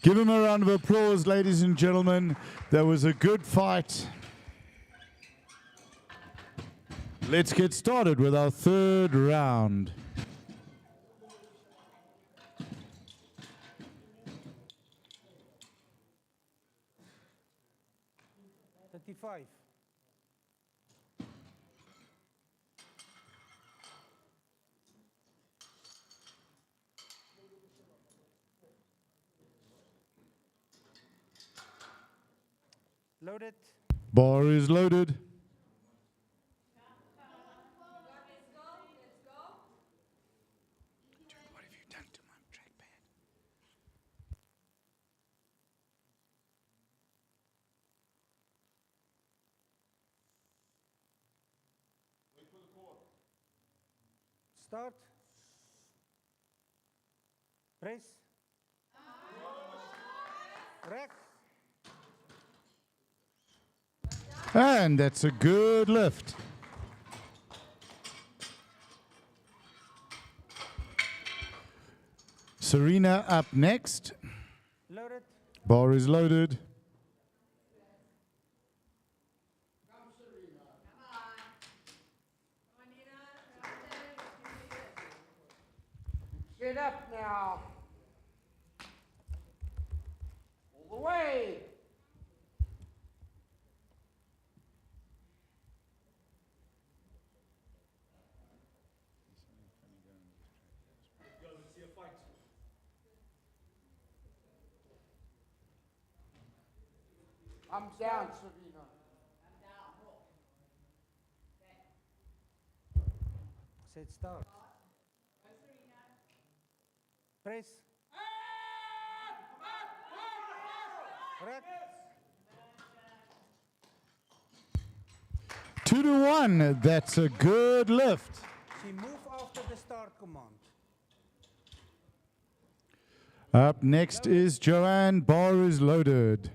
Speaker 2: Give him a round of applause, ladies and gentlemen. That was a good fight. Let's get started with our third round.
Speaker 3: $35. Loaded.
Speaker 2: Bar is loaded.
Speaker 4: What have you done to my trackpad?
Speaker 3: Start. Press. Rack.
Speaker 2: And that's a good lift. Serena up next.
Speaker 3: Loaded.
Speaker 2: Bar is loaded.
Speaker 4: Get up now. All the way. I'm down, Serena.
Speaker 3: Set start. Press. Rack.
Speaker 2: 2-1. That's a good lift.
Speaker 3: She move after the start command.
Speaker 2: Up next is Joanne. Bar is loaded.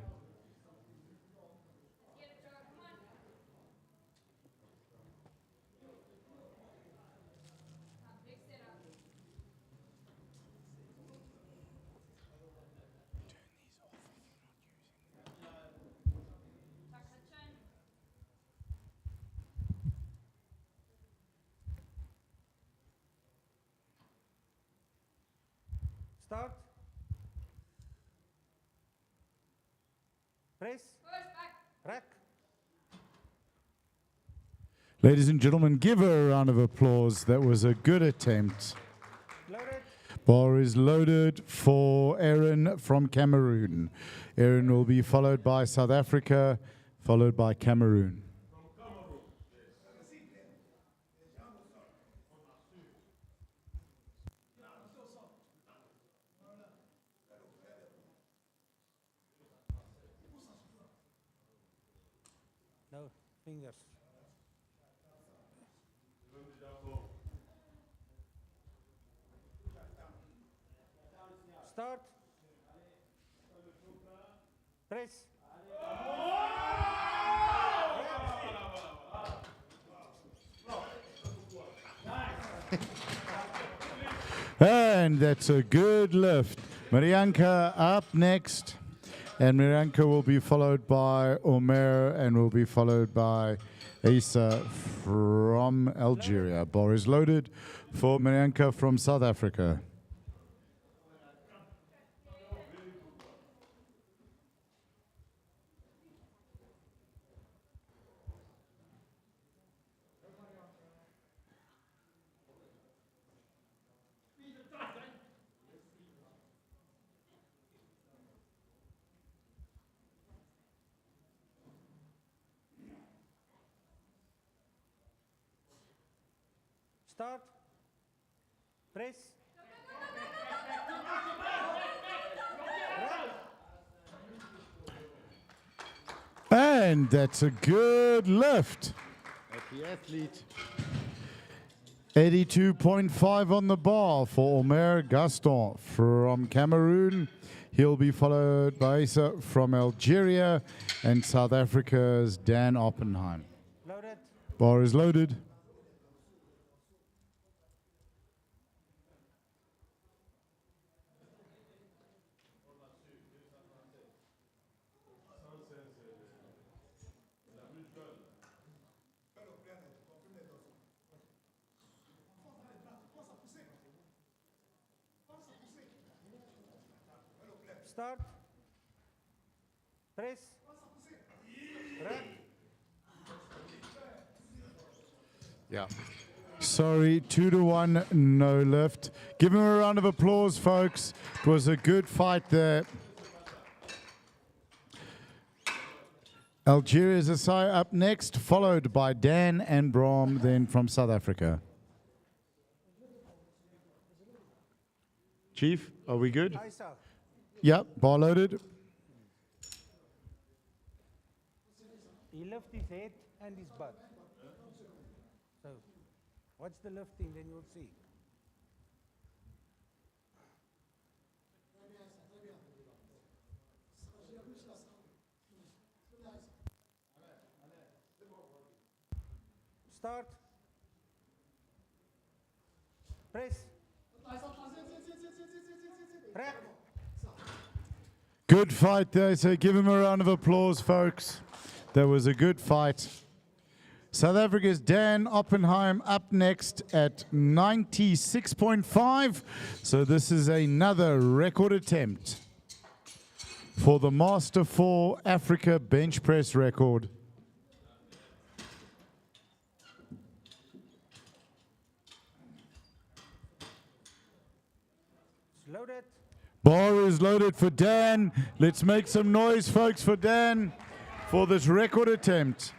Speaker 3: Start. Press. Rack.
Speaker 2: Ladies and gentlemen, give her a round of applause. That was a good attempt.
Speaker 3: Loaded.
Speaker 2: Bar is loaded for Erin from Cameroon. Erin will be followed by South Africa, followed by Cameroon.
Speaker 3: No, fingers. Start. Press.
Speaker 2: And that's a good lift. Marianka up next. And Marianka will be followed by Omer and will be followed by Asa from Algeria. Bar is loaded for Marianka from South Africa.
Speaker 3: Start. Press.
Speaker 2: And that's a good lift. Happy athlete. 82.5 on the bar for Omer Gaston from Cameroon. He'll be followed by Isa from Algeria, and South Africa's Dan Oppenheim.
Speaker 3: Loaded.
Speaker 2: Bar is loaded.
Speaker 3: Start. Press. Rack.
Speaker 2: Yeah. Sorry, 2-1, no lift. Give him a round of applause, folks. It was a good fight there. Algeria's Asai up next, followed by Dan and Brom, then from South Africa. Chief, are we good?
Speaker 3: Isa.
Speaker 2: Yep, bar loaded.
Speaker 3: He lifts his head and his butt. So, watch the lifting, then you'll see. Start. Press. Rack.
Speaker 2: Good fight there, so give him a round of applause, folks. That was a good fight. South Africa's Dan Oppenheim up next at 96.5. So this is another record attempt for the Master 4 Africa bench press record.
Speaker 3: Loaded.
Speaker 2: Bar is loaded for Dan. Let's make some noise, folks, for Dan for this record attempt.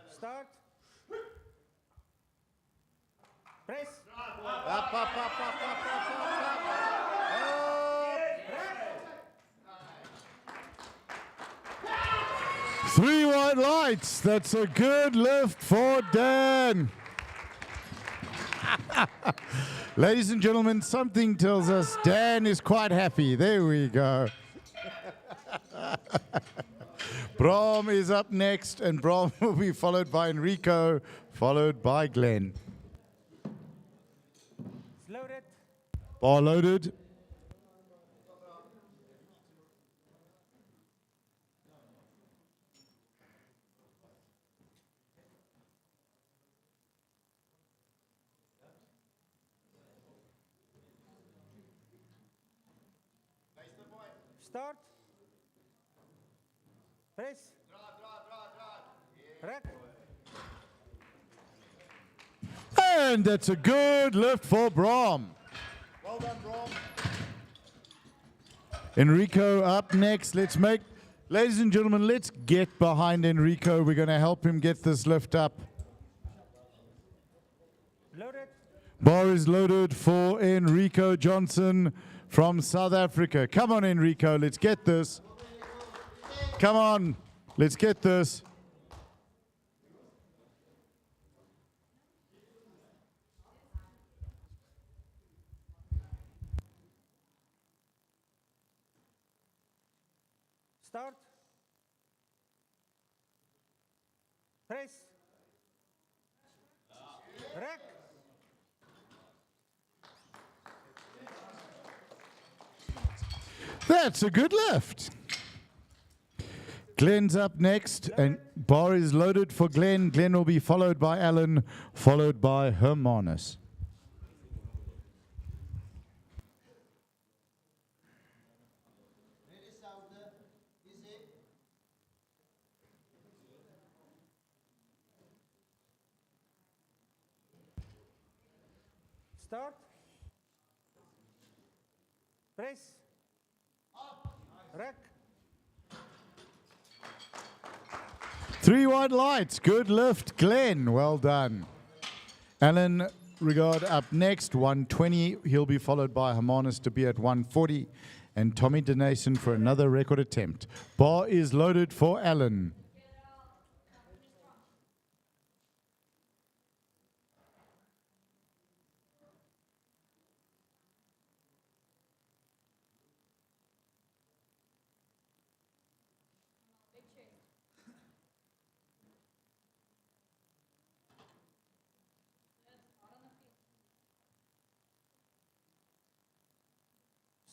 Speaker 3: Start. Press.
Speaker 2: Up, up, up, up, up, Three white lights. That's a good lift for Dan. Ladies and gentlemen, something tells us Dan is quite happy. There we go. Brom is up next, and Brom will be followed by Enrico, followed by Glenn.
Speaker 3: Loaded.
Speaker 2: Bar loaded.
Speaker 3: Start. Press. Rack.
Speaker 2: And that's a good lift for Brom.
Speaker 3: Well done, Brom.
Speaker 2: Enrico up next. Ladies and gentlemen, let's get behind Enrico. We're going to help him get this lift up.
Speaker 3: Loaded.
Speaker 2: Bar is loaded for Enrico Johnson from South Africa. Come on, Enrico, let's get this. Come on, let's get this.
Speaker 3: Start. Press. Rack.
Speaker 2: That's a good lift. Glenn's up next, and bar is loaded for Glenn. Glenn will be followed by Alan, followed by Hermanus.
Speaker 3: Start. Press. Rack.
Speaker 2: 3 white lights. Good lift, Glenn. Well done. Alan Regard up next, 120. He'll be followed by Hermanus to be at 140. And Tommy Denason for another record attempt. Bar is loaded for Alan.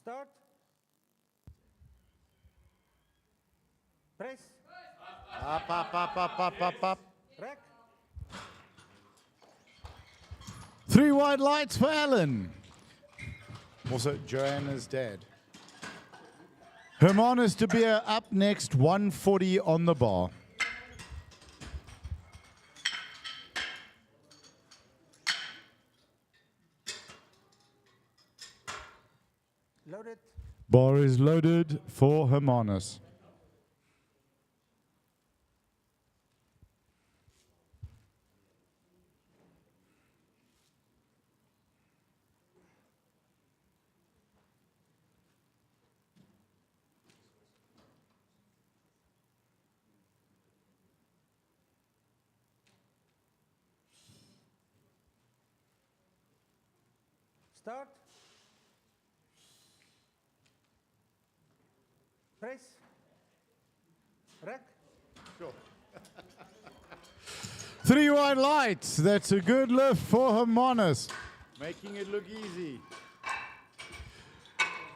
Speaker 3: Start. Press.
Speaker 2: Up, up, up, up, up, up, up.
Speaker 3: Rack.
Speaker 2: 3 white lights for Alan. Also, Joanna's dad. Hermanus de Beer up next, 140 on the bar.
Speaker 3: Loaded.
Speaker 2: Bar is loaded for Hermanus.
Speaker 3: Start. Press. Rack.
Speaker 2: 3 white lights. That's a good lift for Hermanus. Making it look easy.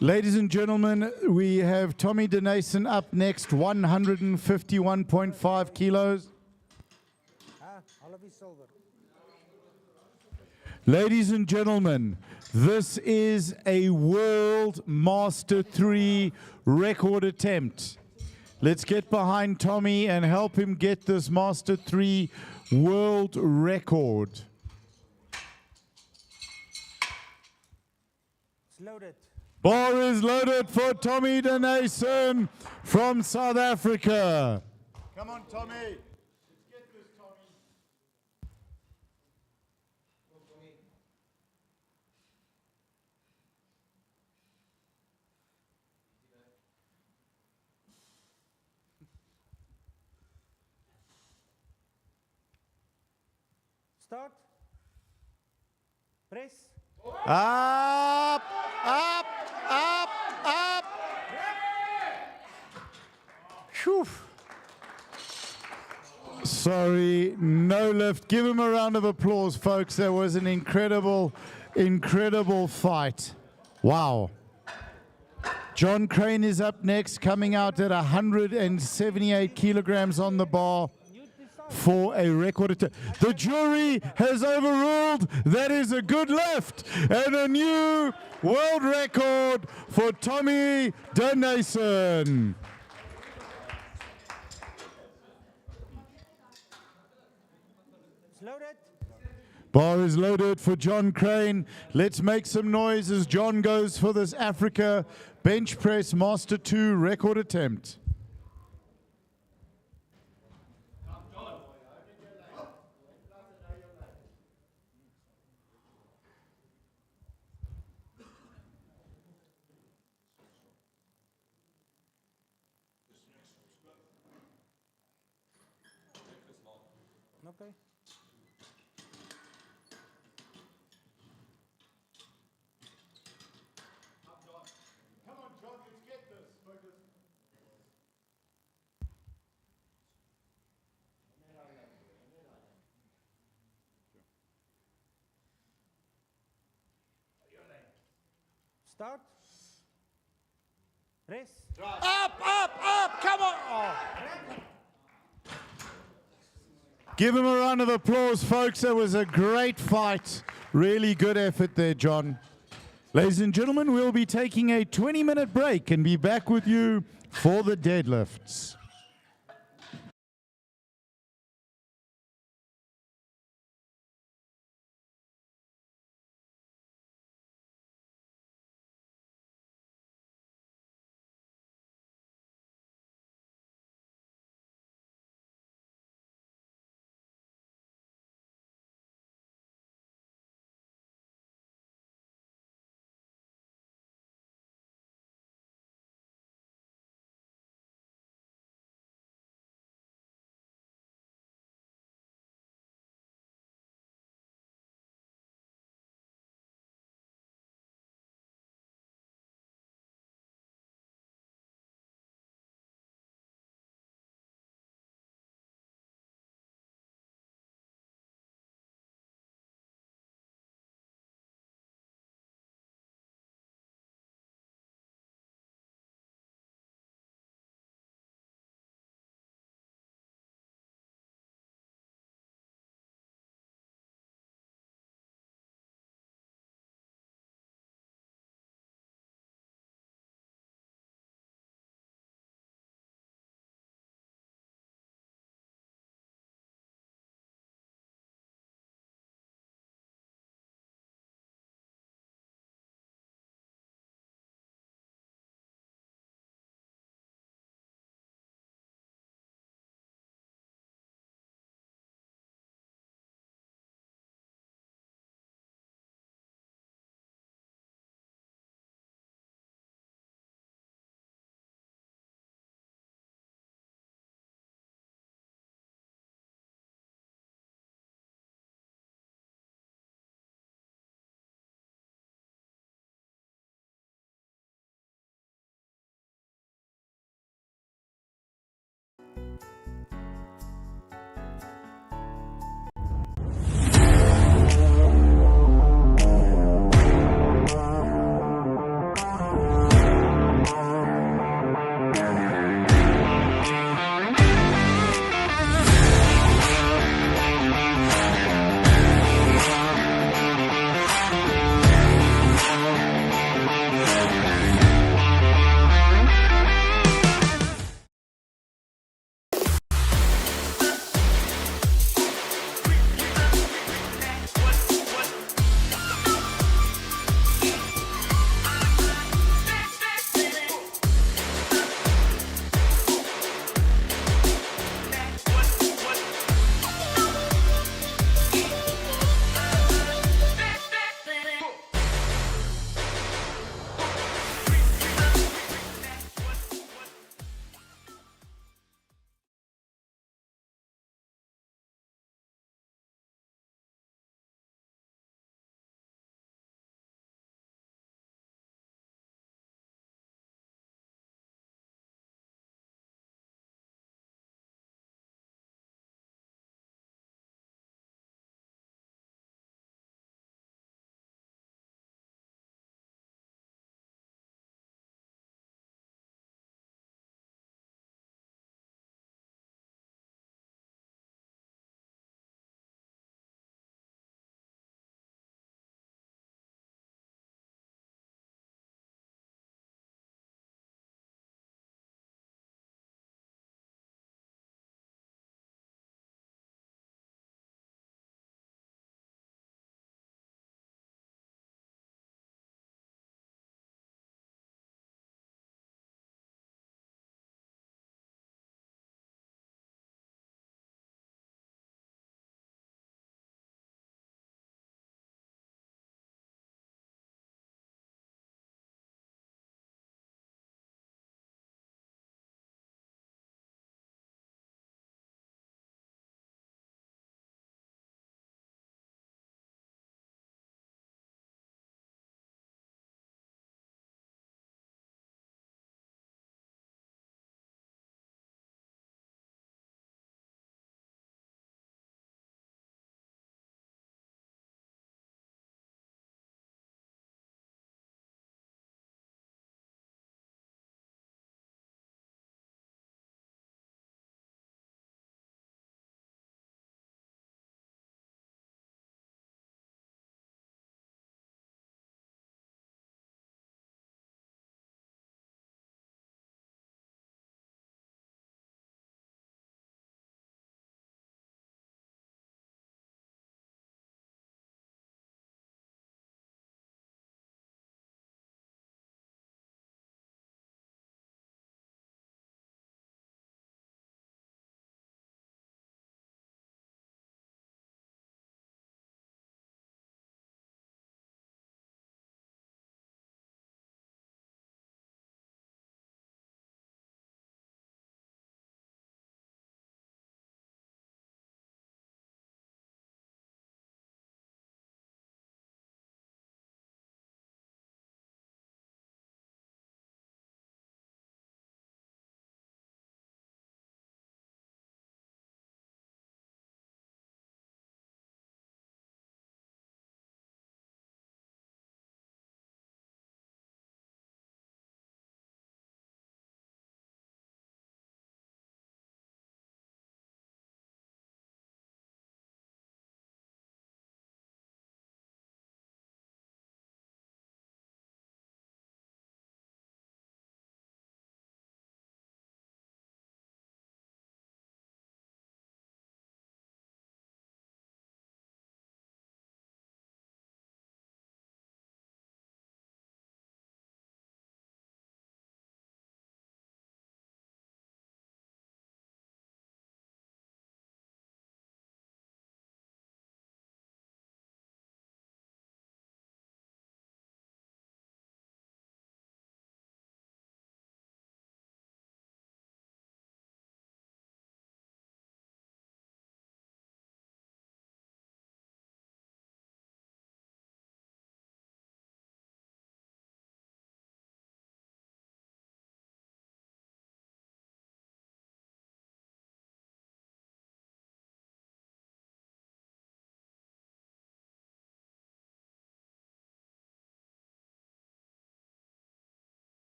Speaker 2: Ladies and gentlemen, we have Tommy Denason up next, 151.5 kilos.
Speaker 3: All of his silver.
Speaker 2: Ladies and gentlemen, this is a World Master 3 record attempt. Let's get behind Tommy and help him get this Master 3 world record.
Speaker 3: It's loaded.
Speaker 2: Bar is loaded for Tommy Denason from South Africa. Come on, Tommy. Let's get this, Tommy.
Speaker 3: Start. Press.
Speaker 2: Up, up, up, up. Phew. Sorry, no lift. Give him a round of applause, folks. That was an incredible, incredible fight. Wow. John Crane is up next, coming out at 178 kilograms on the bar for a record attempt. The jury has overruled. That is a good lift and a new world record for Tommy Denason.
Speaker 3: It's loaded.
Speaker 2: Bar is loaded for John Crane. Let's make some noise as John goes for this Africa Bench Press Master 2 record attempt.
Speaker 3: Okay.
Speaker 2: Come on, John, let's get this. Focus.
Speaker 3: Start. Press.
Speaker 2: Up, up, up, come on. Oh. Give him a round of applause, folks. That was a great fight. Really good effort there, John. Ladies and gentlemen, we'll be taking a 20-minute break and be back with you for the deadlifts.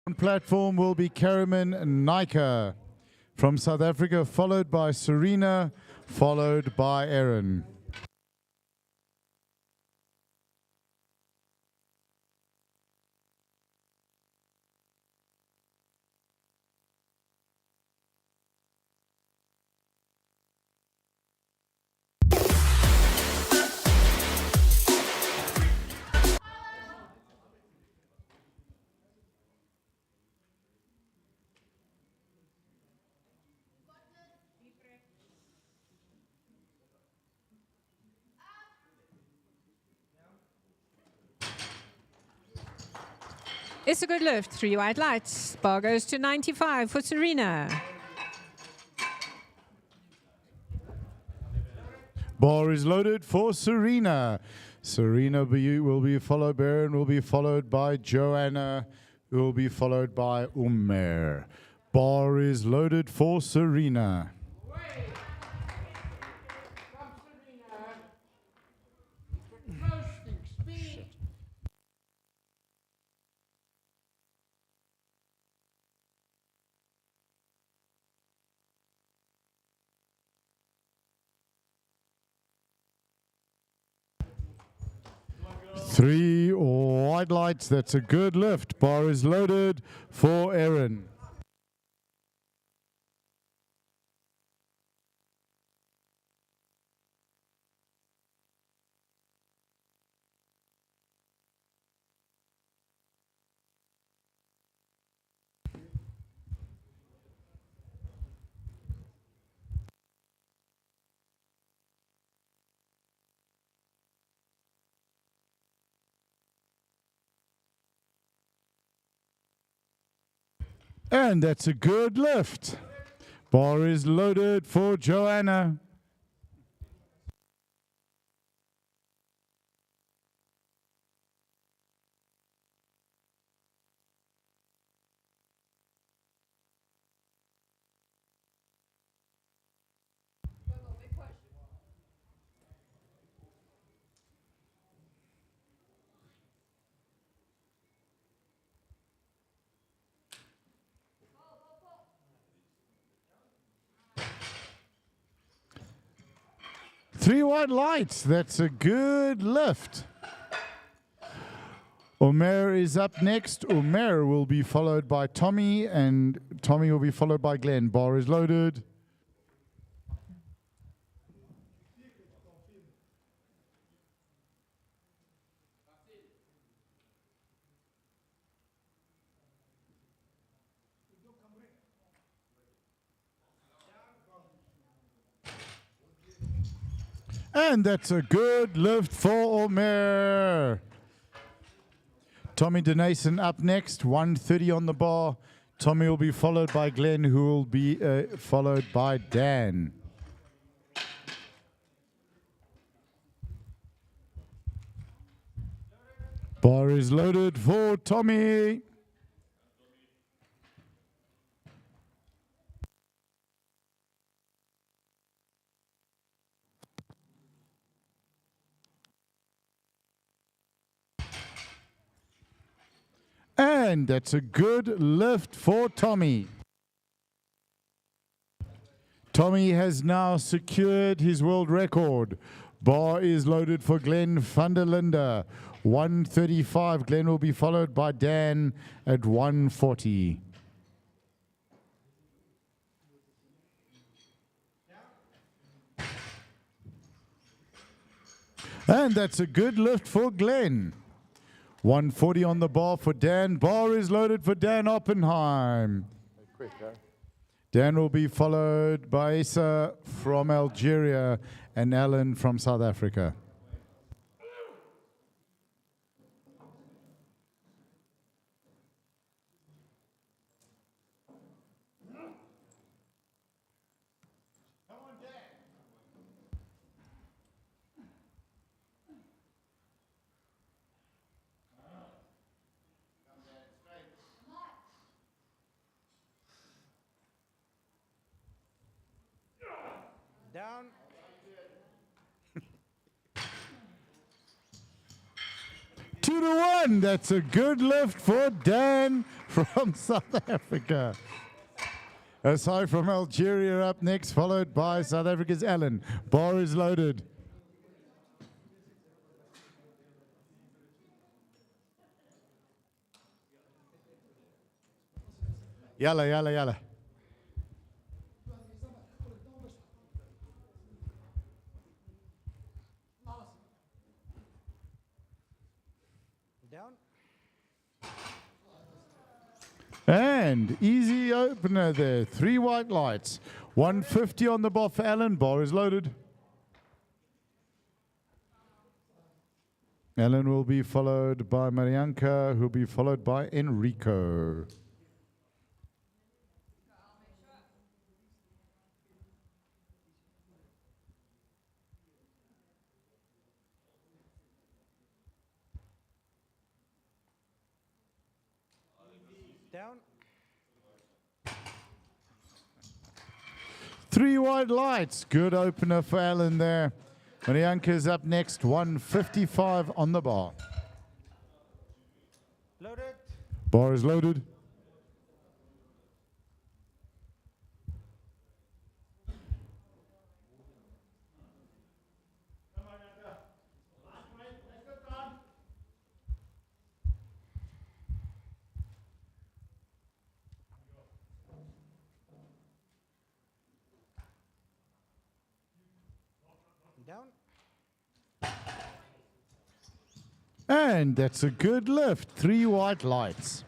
Speaker 2: On platform will be Karaman Naika from South Africa, followed by Serena, followed by Erin.
Speaker 1: It's a good lift. 3 white lights. Bar goes to 95 for Serena.
Speaker 2: Bar is loaded for Serena. Serena will be followed by Erin, will be followed by Joanna, who will be followed by Umer. Bar is loaded for Serena.
Speaker 4: Come, Serena. Roasting speed.
Speaker 2: Three white lights. That's a good lift. Bar is loaded for Erin. And that's a good lift. Bar is loaded for Joanna. Three white lights. That's a good lift. Omer is up next. Omer will be followed by Tommy, and Tommy will be followed by Glenn. Bar is loaded. And that's a good lift for Omer. Tommy Denason up next, 130 on the bar. Tommy will be followed by Glenn, who will be followed by Dan. Bar is loaded for Tommy. And that's a good lift for Tommy. Tommy has now secured his world record. Bar is loaded for Glenn van der Linde. 135. Glenn will be followed by Dan at 140. And that's a good lift for Glenn. 140 on the bar for Dan. Bar is loaded for Dan Oppenheim. Dan will be followed by Issa from Algeria and Alan from South Africa.
Speaker 3: Down.
Speaker 2: 2-1. That's a good lift for Dan from South Africa. Asai from Algeria up next, followed by South Africa's Alan. Bar is loaded. Yalla, yalla, yalla.
Speaker 3: Down.
Speaker 2: And easy opener there. 3 white lights. 150 on the bar for Alan. Bar is loaded. Alan will be followed by Marianka, who will be followed by Enrico.
Speaker 3: Down.
Speaker 2: 3 white lights. Good opener for Alan there. Marianka is up next. 155 on the bar.
Speaker 3: Loaded.
Speaker 2: Bar is loaded.
Speaker 3: Down.
Speaker 2: And that's a good lift. 3 white lights.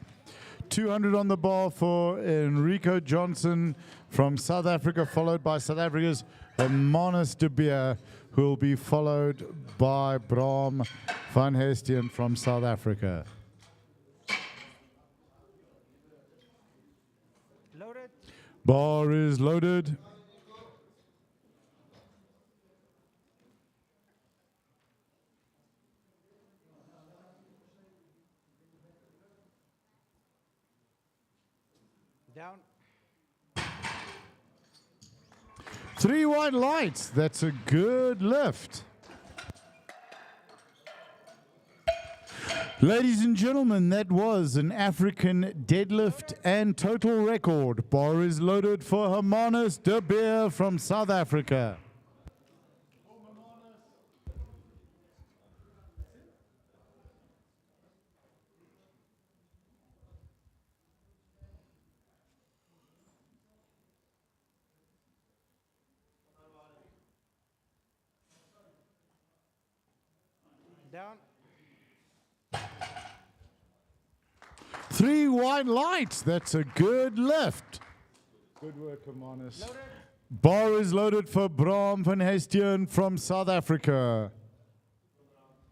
Speaker 2: 200 on the bar for Enrico Johnson from South Africa, followed by South Africa's Hermanus de Beer, who will be followed by Bram van Hestien from South Africa.
Speaker 3: Loaded.
Speaker 2: Bar is loaded.
Speaker 3: Down.
Speaker 2: 3 white lights. That's a good lift. Ladies and gentlemen, that was an African deadlift and total record. Bar is loaded for Hermanus de Beer from South Africa.
Speaker 3: Down.
Speaker 2: 3 white lights. That's a good lift. Good work, Hermanus.
Speaker 3: Loaded.
Speaker 2: Bar is loaded for Bram van Hestien from South Africa.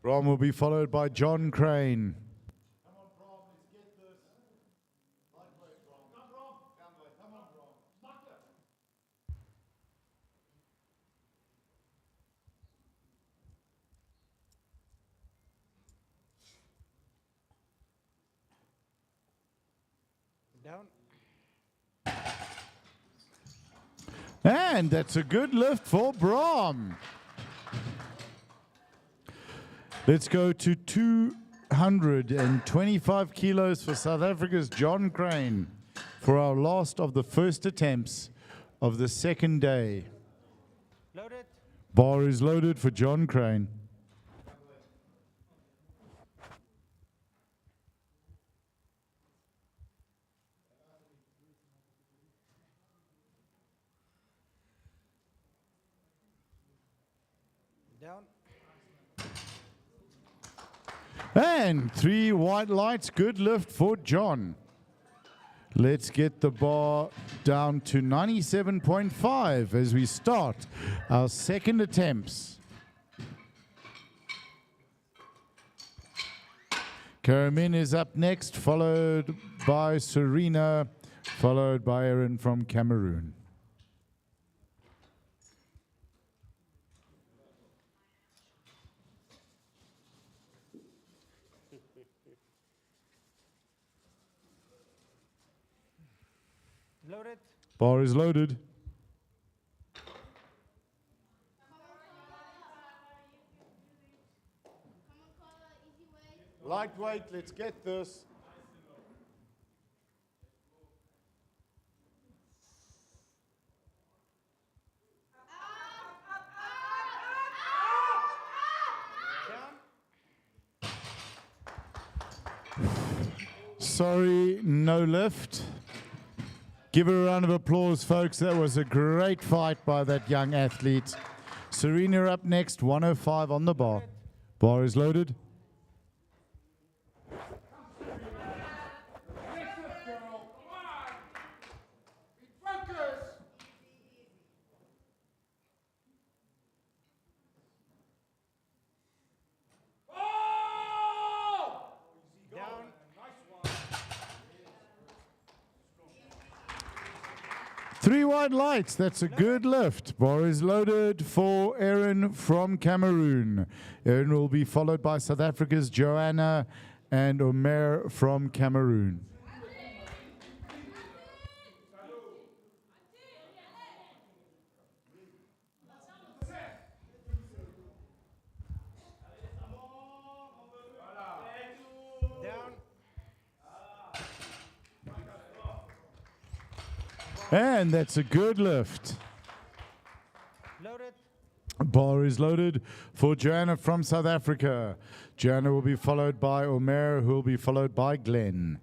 Speaker 2: Bram will be followed by John Crane. Come on, Bram, let's get this. Lightweight, Bram. Come, Bram. Come on, Bram.
Speaker 3: Down.
Speaker 2: And that's a good lift for Bram. Let's go to 225 kilos for South Africa's John Crane for our last of the first attempts of the second day.
Speaker 3: Loaded.
Speaker 2: Bar is loaded for John Crane.
Speaker 3: Down.
Speaker 2: And 3 white lights, good lift for John. Let's get the bar down to 97.5 as we start our second attempts. Karamin is up next, followed by Serena, followed by Erin from Cameroon.
Speaker 3: Loaded.
Speaker 2: Bar is loaded. Lightweight, let's get this. Sorry, no lift. Give her a round of applause, folks. That was a great fight by that young athlete. Serena up next, 105 on the bar. Bar is loaded. Three white lights, that's a good lift. Bar is loaded for Aaron from Cameroon. Aaron will be followed by South Africa's Joanna and Omer from Cameroon. And that's a good lift.
Speaker 3: Loaded.
Speaker 2: Bar is loaded for Joanna from South Africa. Joanna will be followed by Omer, who will be followed by Glenn.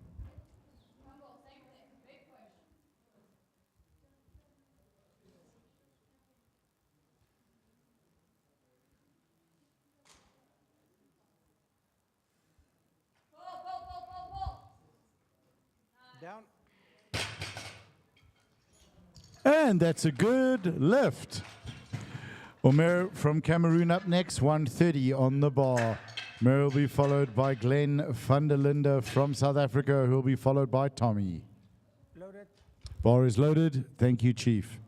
Speaker 3: Down.
Speaker 2: And that's a good lift. Omer from Cameroon up next, 130 on the bar. Omer will be followed by Glenn van der Linde from South Africa, who will be followed by Tommy.
Speaker 3: Loaded.
Speaker 2: Bar is loaded. Thank you, Chief.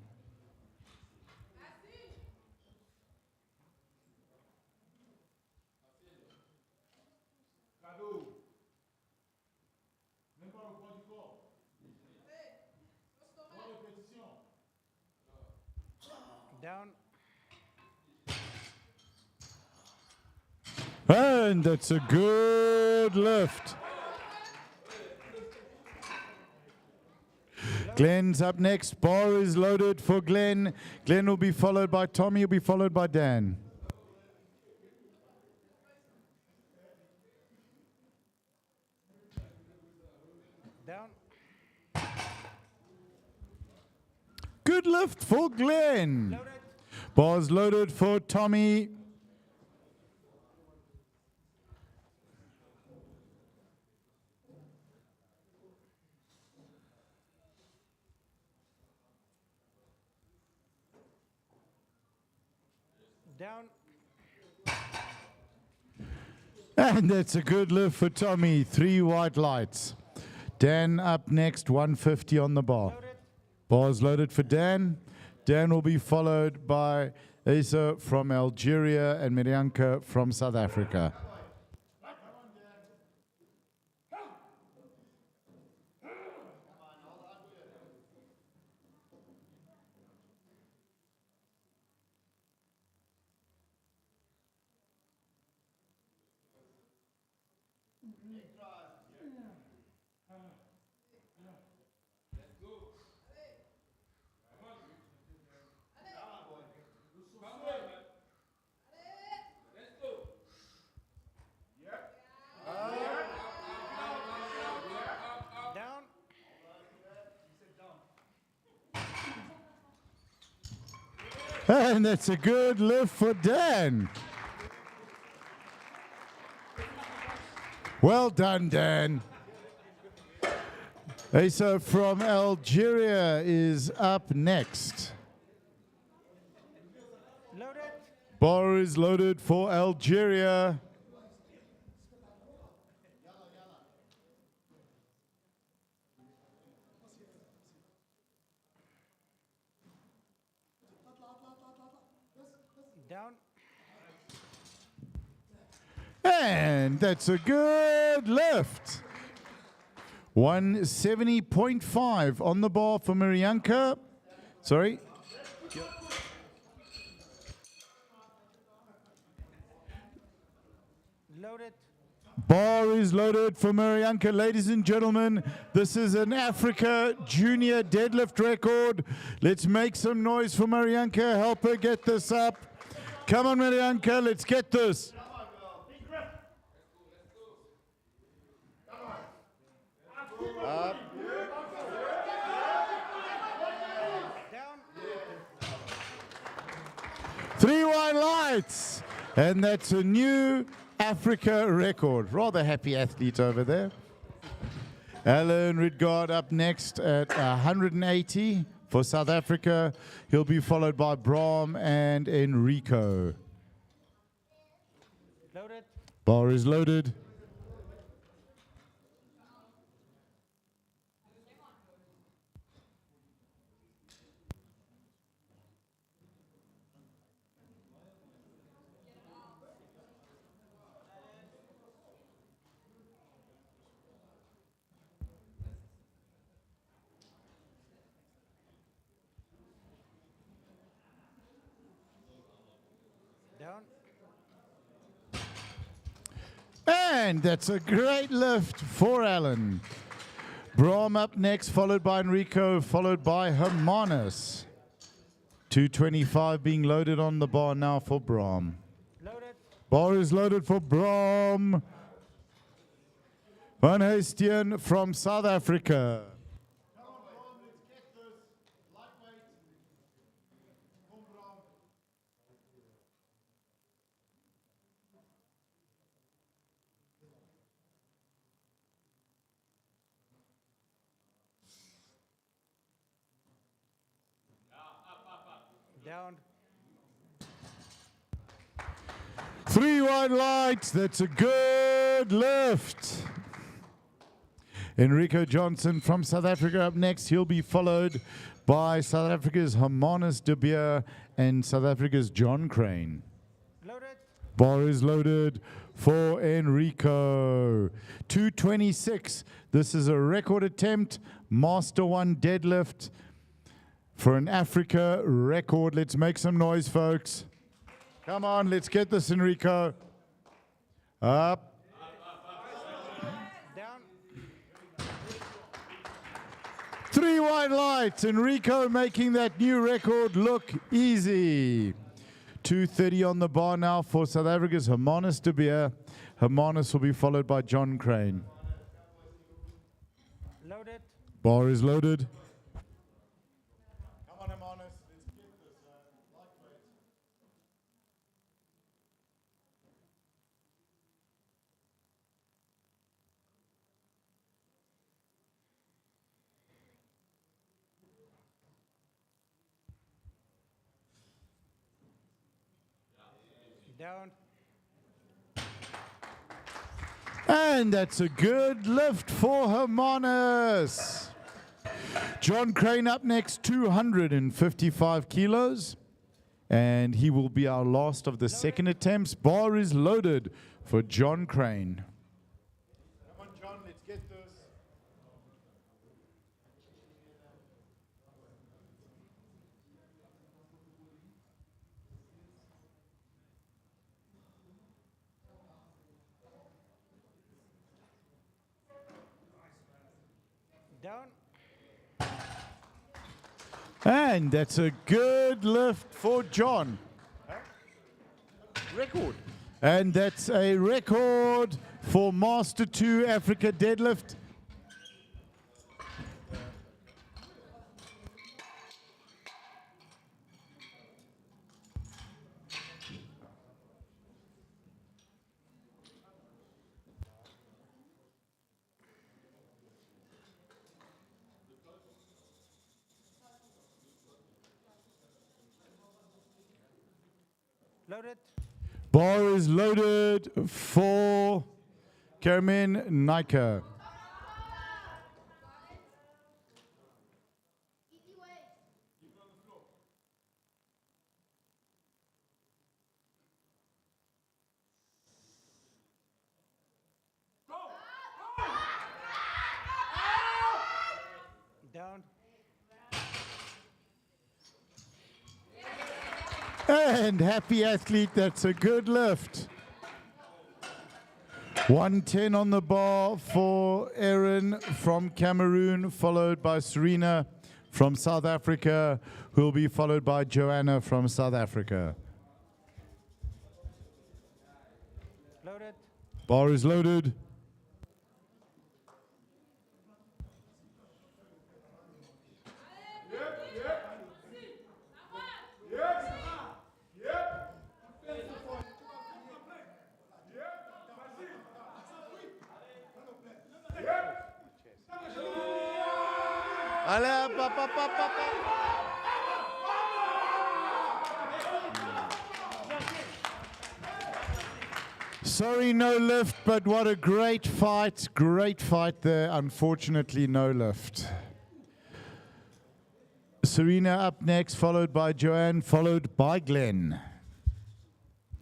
Speaker 3: Down.
Speaker 2: And that's a good lift. Glenn's up next. Bar is loaded for Glenn. Glenn will be followed by Tommy, will be followed by Dan.
Speaker 3: Down.
Speaker 2: Good lift for Glenn.
Speaker 3: Loaded.
Speaker 2: Bar's loaded for Tommy.
Speaker 3: Down.
Speaker 2: And that's a good lift for Tommy. 3 white lights. Dan up next, 150 on the bar.
Speaker 3: Loaded.
Speaker 2: Bar's loaded for Dan. Dan will be followed by Asa from Algeria and Mirianka from South Africa.
Speaker 3: Down.
Speaker 2: And that's a good lift for Dan. Well done, Dan. Asa from Algeria is up next.
Speaker 3: Loaded.
Speaker 2: Bar is loaded for Algeria.
Speaker 3: Down.
Speaker 2: And that's a good lift. 170.5 on the bar for Mirianka. Sorry.
Speaker 3: Loaded.
Speaker 2: Bar is loaded for Marianka. Ladies and gentlemen, this is an Africa Junior deadlift record. Let's make some noise for Marianka. Help her get this up. Come on, Marianka, let's get this. Up.
Speaker 3: Down.
Speaker 2: 3 white lights. And that's a new Africa record. Rather happy athlete over there. Alan Ridgard up next at 180 for South Africa. He'll be followed by Brahm and Enrico.
Speaker 3: Loaded.
Speaker 2: Bar is loaded.
Speaker 3: Down.
Speaker 2: And that's a great lift for Alan. Brahm up next, followed by Enrico, followed by Hermanus. 225 being loaded on the bar now for Brahm.
Speaker 3: Loaded.
Speaker 2: Bar is loaded for Brahm. Van Heestien from South Africa.
Speaker 3: Down.
Speaker 2: 3 white lights, that's a good lift. Enrico Johnson from South Africa up next. He'll be followed by South Africa's Hermanus de Beer and South Africa's John Crane.
Speaker 3: Loaded.
Speaker 2: Bar is loaded for Enrico. 226. This is a record attempt. Master 1 deadlift for an Africa record. Let's make some noise, folks. Come on, let's get this, Enrico. Up.
Speaker 3: Down.
Speaker 2: 3 white lights. Enrico making that new record look easy. 230 on the bar now for South Africa's Hermanus de Beer. Hermanus will be followed by John Crane.
Speaker 3: Loaded.
Speaker 2: Bar is loaded. Come on, Hermanus. Let's get this lightweight.
Speaker 3: Down.
Speaker 2: And that's a good lift for Hermanus. John Crane up next, 255 kilos. And he will be our last of the second attempts. Bar is loaded for John Crane. Come on, John, let's get this.
Speaker 3: Down.
Speaker 2: And that's a good lift for John.
Speaker 3: Record.
Speaker 2: And that's a record for Master 2 Africa deadlift.
Speaker 3: Loaded.
Speaker 2: Bar is loaded for Carmen Nika.
Speaker 3: Down.
Speaker 2: And happy athlete, that's a good lift. 110 on the bar for Erin from Cameroon, followed by Serena from South Africa, who will be followed by Joanna from South Africa.
Speaker 3: Loaded.
Speaker 2: Bar is loaded. Allez, papa, papa, Sorry, no lift, but what a great fight there. Unfortunately, no lift. Serena up next, followed by Joanne, followed by Glenn.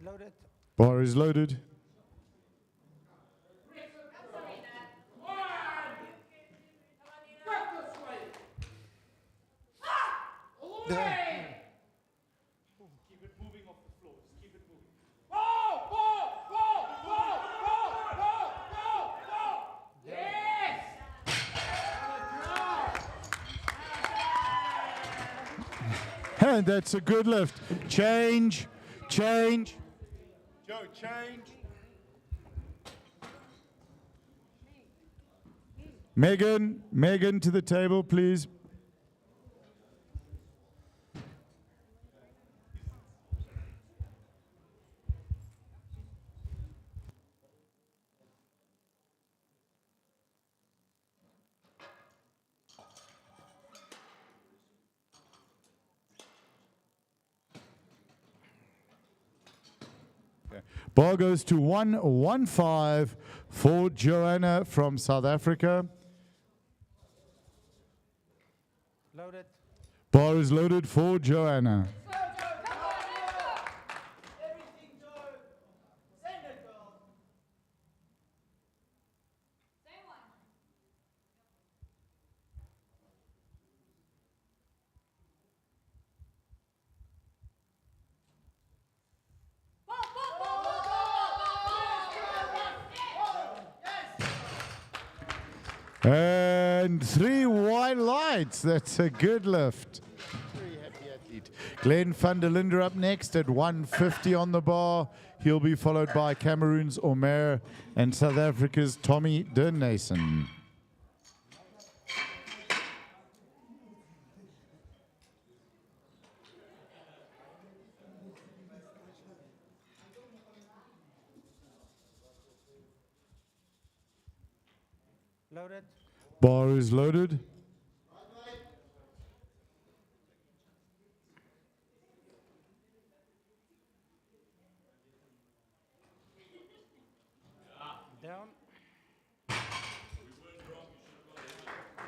Speaker 3: Loaded.
Speaker 2: Bar is loaded.
Speaker 4: Keep it moving off the floor. Just keep it moving. Whoa, whoa, whoa, whoa, whoa, whoa, whoa, whoa. Yes.
Speaker 2: And that's a good lift. Change. Joe, change. Megan to the table, please. Bar goes to 115 for Joanna from South Africa.
Speaker 3: Loaded.
Speaker 2: Bar is loaded for Joanna.
Speaker 4: Everything, Joe. Send it, girl. Same one.
Speaker 2: And 3 white lights. That's a good lift. Very happy athlete. Glenn van der Linde up next at 150 on the bar. He'll be followed by Cameroon's Omer and South Africa's Tommy de Nason.
Speaker 3: Loaded.
Speaker 2: Bar is loaded.
Speaker 3: Down.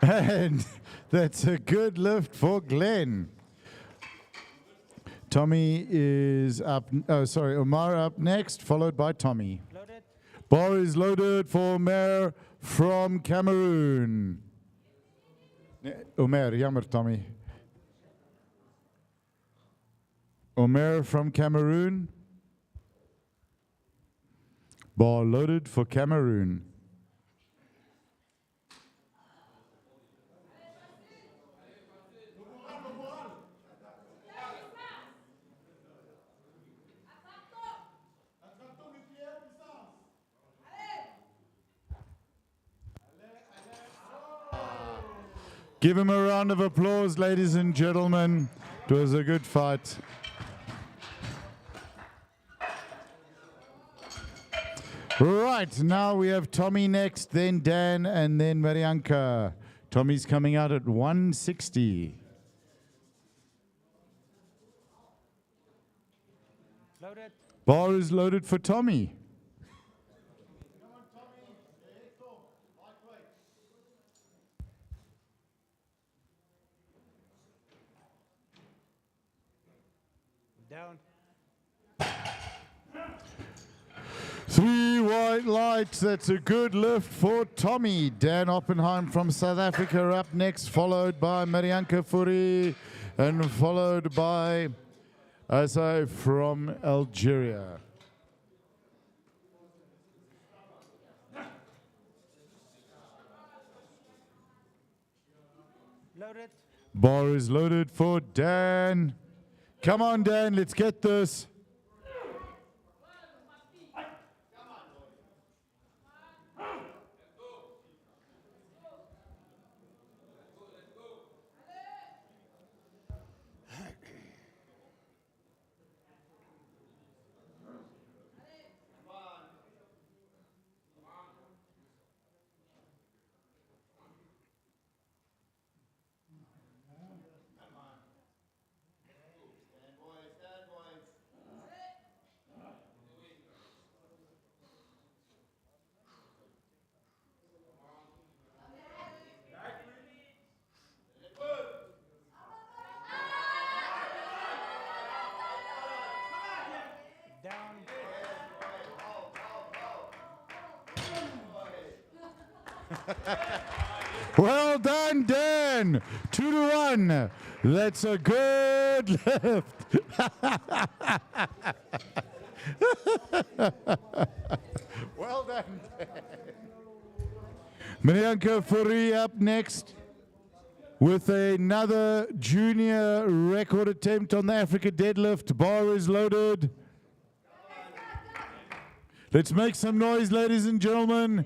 Speaker 2: And that's a good lift for Glenn. Tommy is up. Oh, sorry, Omar up next, followed by Tommy.
Speaker 3: Loaded.
Speaker 2: Bar is loaded for Omer from Cameroon. Omer, jammer Tommy. Omer from Cameroon. Bar loaded for Cameroon. Give him a round of applause, ladies and gentlemen. It was a good fight. Right, now we have Tommy next, then Dan, and then Marianka. Tommy's coming out at 160.
Speaker 3: Loaded.
Speaker 2: Bar is loaded for Tommy.
Speaker 3: Down.
Speaker 2: 3 white lights. That's a good lift for Tommy. Dan Oppenheim from South Africa up next, followed by Marianka Furi, and followed by Asa from Algeria.
Speaker 3: Loaded.
Speaker 2: Bar is loaded for Dan. Come on, Dan, let's get this.
Speaker 3: Down.
Speaker 2: Well done, Dan. 2-1. That's a good lift. Well done, Dan. Manyanka Furi up next with another junior record attempt on the Africa deadlift. Bar is loaded. Let's make some noise, ladies and gentlemen.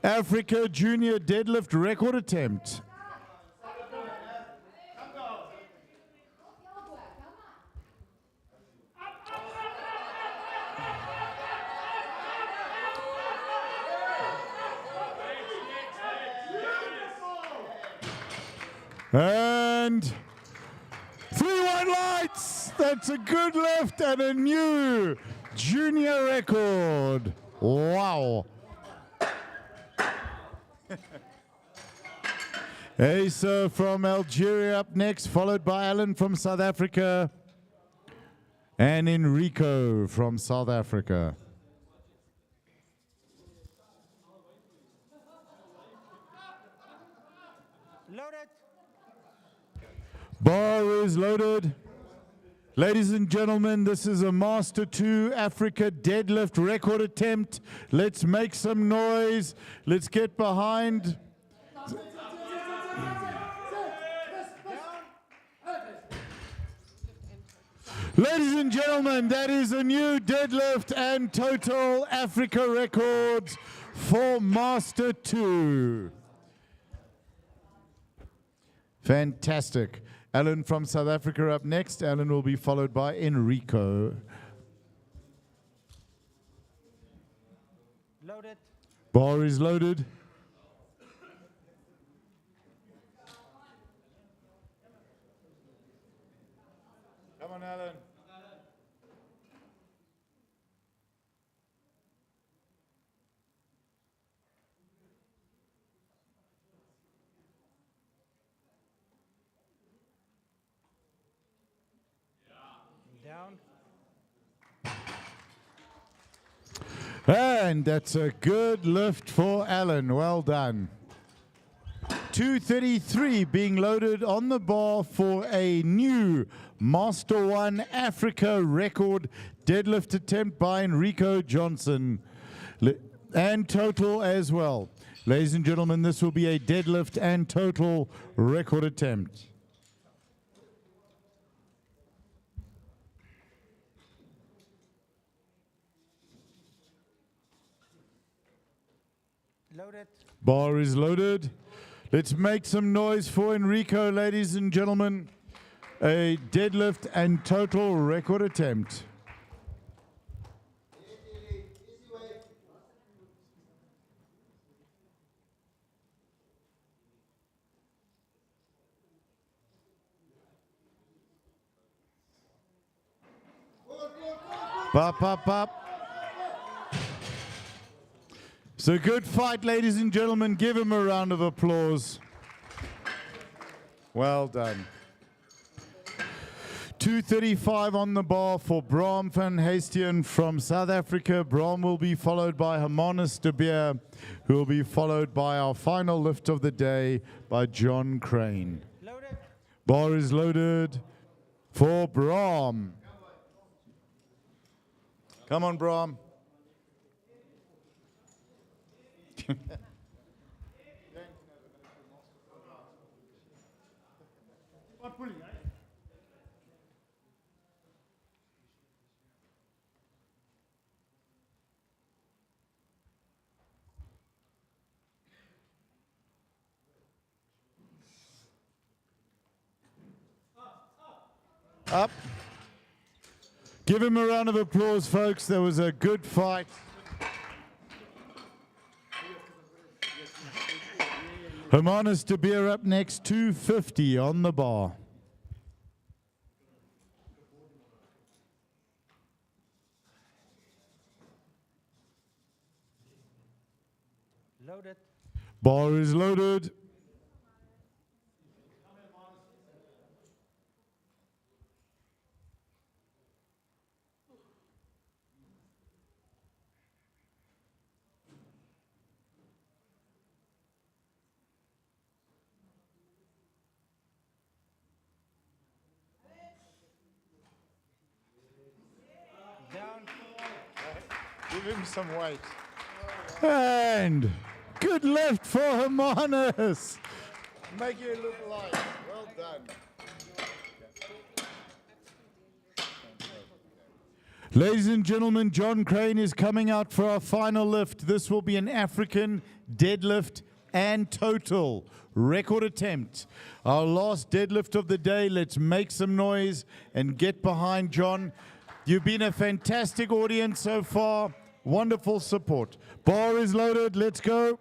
Speaker 2: Africa junior deadlift record attempt. And 3-1 lights. That's a good lift and a new junior record. Wow. Asa from Algeria up next, followed by Alan from South Africa and Enrico from South Africa.
Speaker 3: Loaded.
Speaker 2: Bar is loaded. Ladies and gentlemen, this is a Master 2 Africa deadlift record attempt. Let's make some noise. Let's get behind. Ladies and gentlemen, that is a new deadlift and total Africa record for Master 2. Fantastic. Alan from South Africa up next. Alan will be followed by Enrico.
Speaker 3: Loaded.
Speaker 2: Bar is loaded. Come on, Alan.
Speaker 3: Down.
Speaker 2: And that's a good lift for Alan. Well done. 233 being loaded on the bar for a new Master 1 Africa record deadlift attempt by Enrico Johnson. And total as well. Ladies and gentlemen, this will be a deadlift and total record attempt.
Speaker 3: Loaded.
Speaker 2: Bar is loaded. Let's make some noise for Enrico, ladies and gentlemen. A deadlift and total record attempt. Pop, pop, pop. It's a good fight, ladies and gentlemen. Give him a round of applause. Well done. 235 on the bar for Bram van Hastian from South Africa. Bram will be followed by Hermanus de Beer, who will be followed by our final lift of the day by John Crane.
Speaker 3: Loaded.
Speaker 2: Bar is loaded for Bram. Come on, Bram. Up. Give him a round of applause, folks. There was a good fight. Hermanus de Beer up next, 250 on the bar.
Speaker 3: Loaded.
Speaker 2: Bar is loaded.
Speaker 3: Down.
Speaker 2: Give him some weight. And good lift for Hermanus. Make you look light. Well done. Ladies and gentlemen, John Crane is coming out for our final lift. This will be an African deadlift and total record attempt. Our last deadlift of the day. Let's make some noise and get behind John. You've been a fantastic audience so far. Wonderful support. Bar is loaded. Let's go.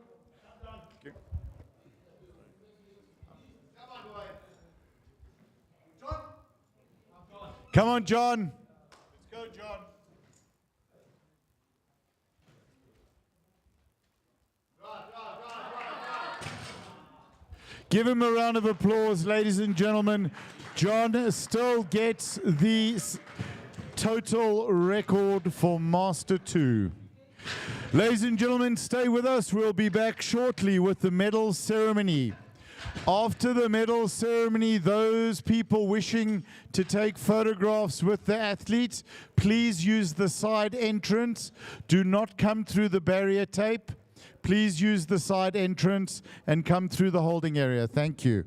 Speaker 2: Come on, John. Let's go, John. Give him a round of applause, ladies and gentlemen. John still gets the total record for Master 2. Ladies and gentlemen, stay with us. We'll be back shortly with the medal ceremony. After the medal ceremony, those people wishing to take photographs with the athletes, please use the side entrance. Do not come through the barrier tape. Please use the side entrance and come through the holding area. Thank you.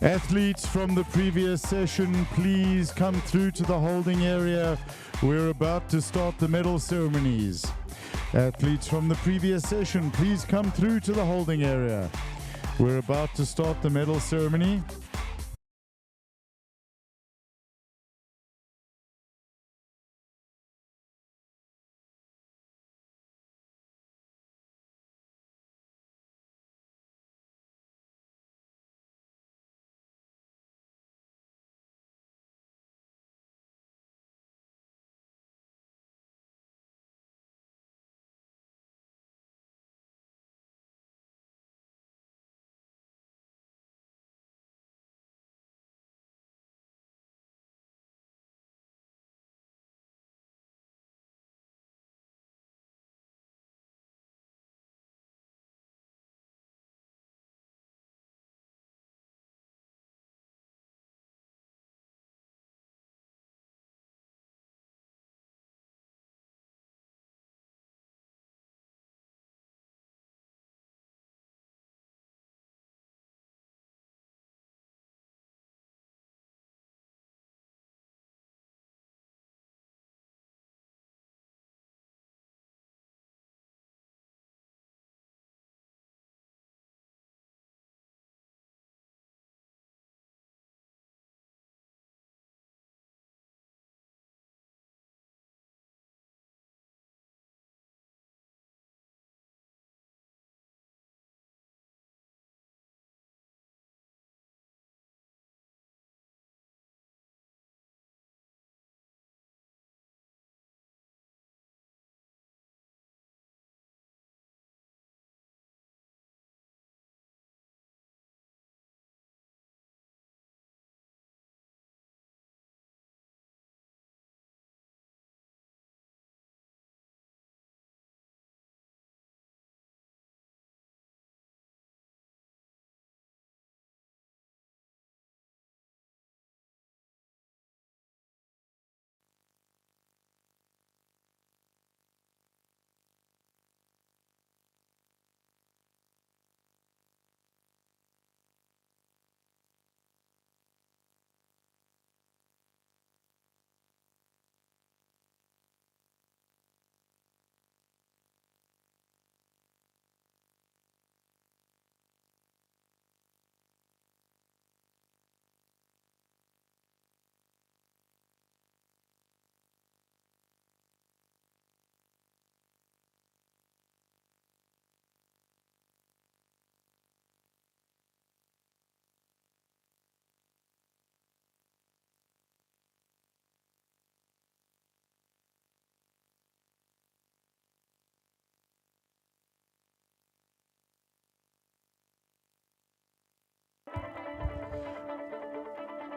Speaker 2: Athletes from the previous session, please come through to the holding area. We're about to start the medal ceremonies. Athletes from the previous session, please come through to the holding area. We're about to start the medal ceremony.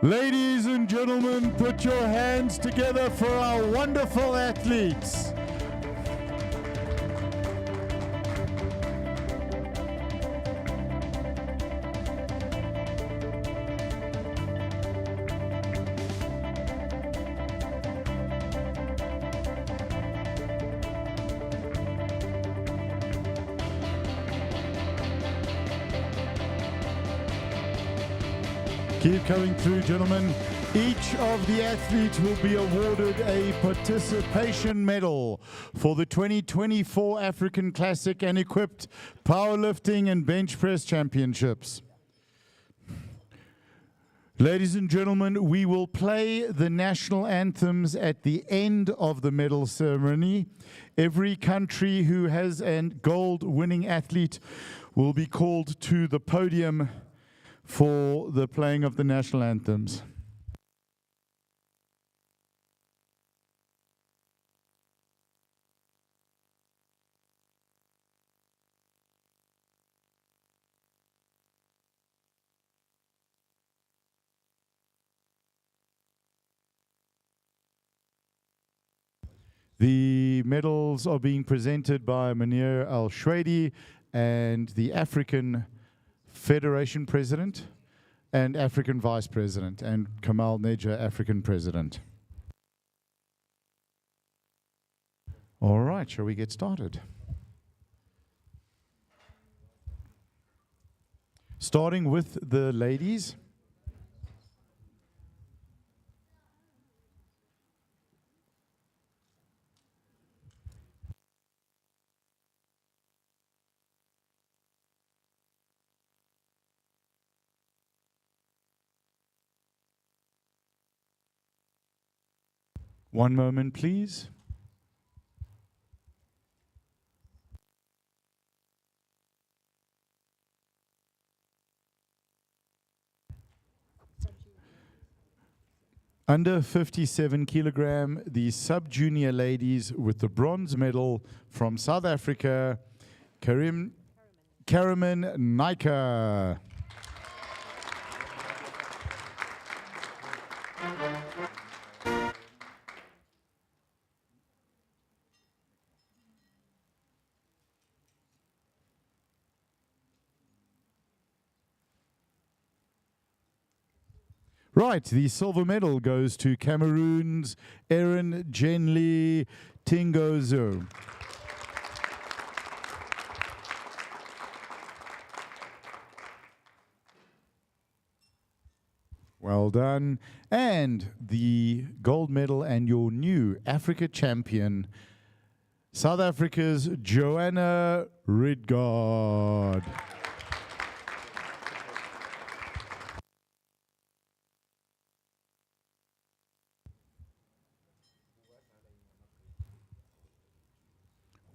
Speaker 2: Ladies and gentlemen, put your hands together for our wonderful athletes. Keep coming through, gentlemen. Each of the athletes will be awarded a participation medal for the 2024 African Classic and Equipped Powerlifting and Bench Press Championships. Ladies and gentlemen, we will play the national anthems at the end of the medal ceremony. Every country who has a gold-winning athlete will be called to the podium for the playing of the national anthems. The medals are being presented by Munir Al-Shwedi and the African Federation President and African Vice President, and Kamal Neja, African President. All right, shall we get started? Starting with the ladies. One moment, please. Under 57 kilogram, the sub-junior ladies with the bronze medal from South Africa, Karaman Naika. Right, the silver medal goes to Cameroon's Erin Genli Tingozo. Well done. And the gold medal and your new Africa champion, South Africa's Joanna Ridgard.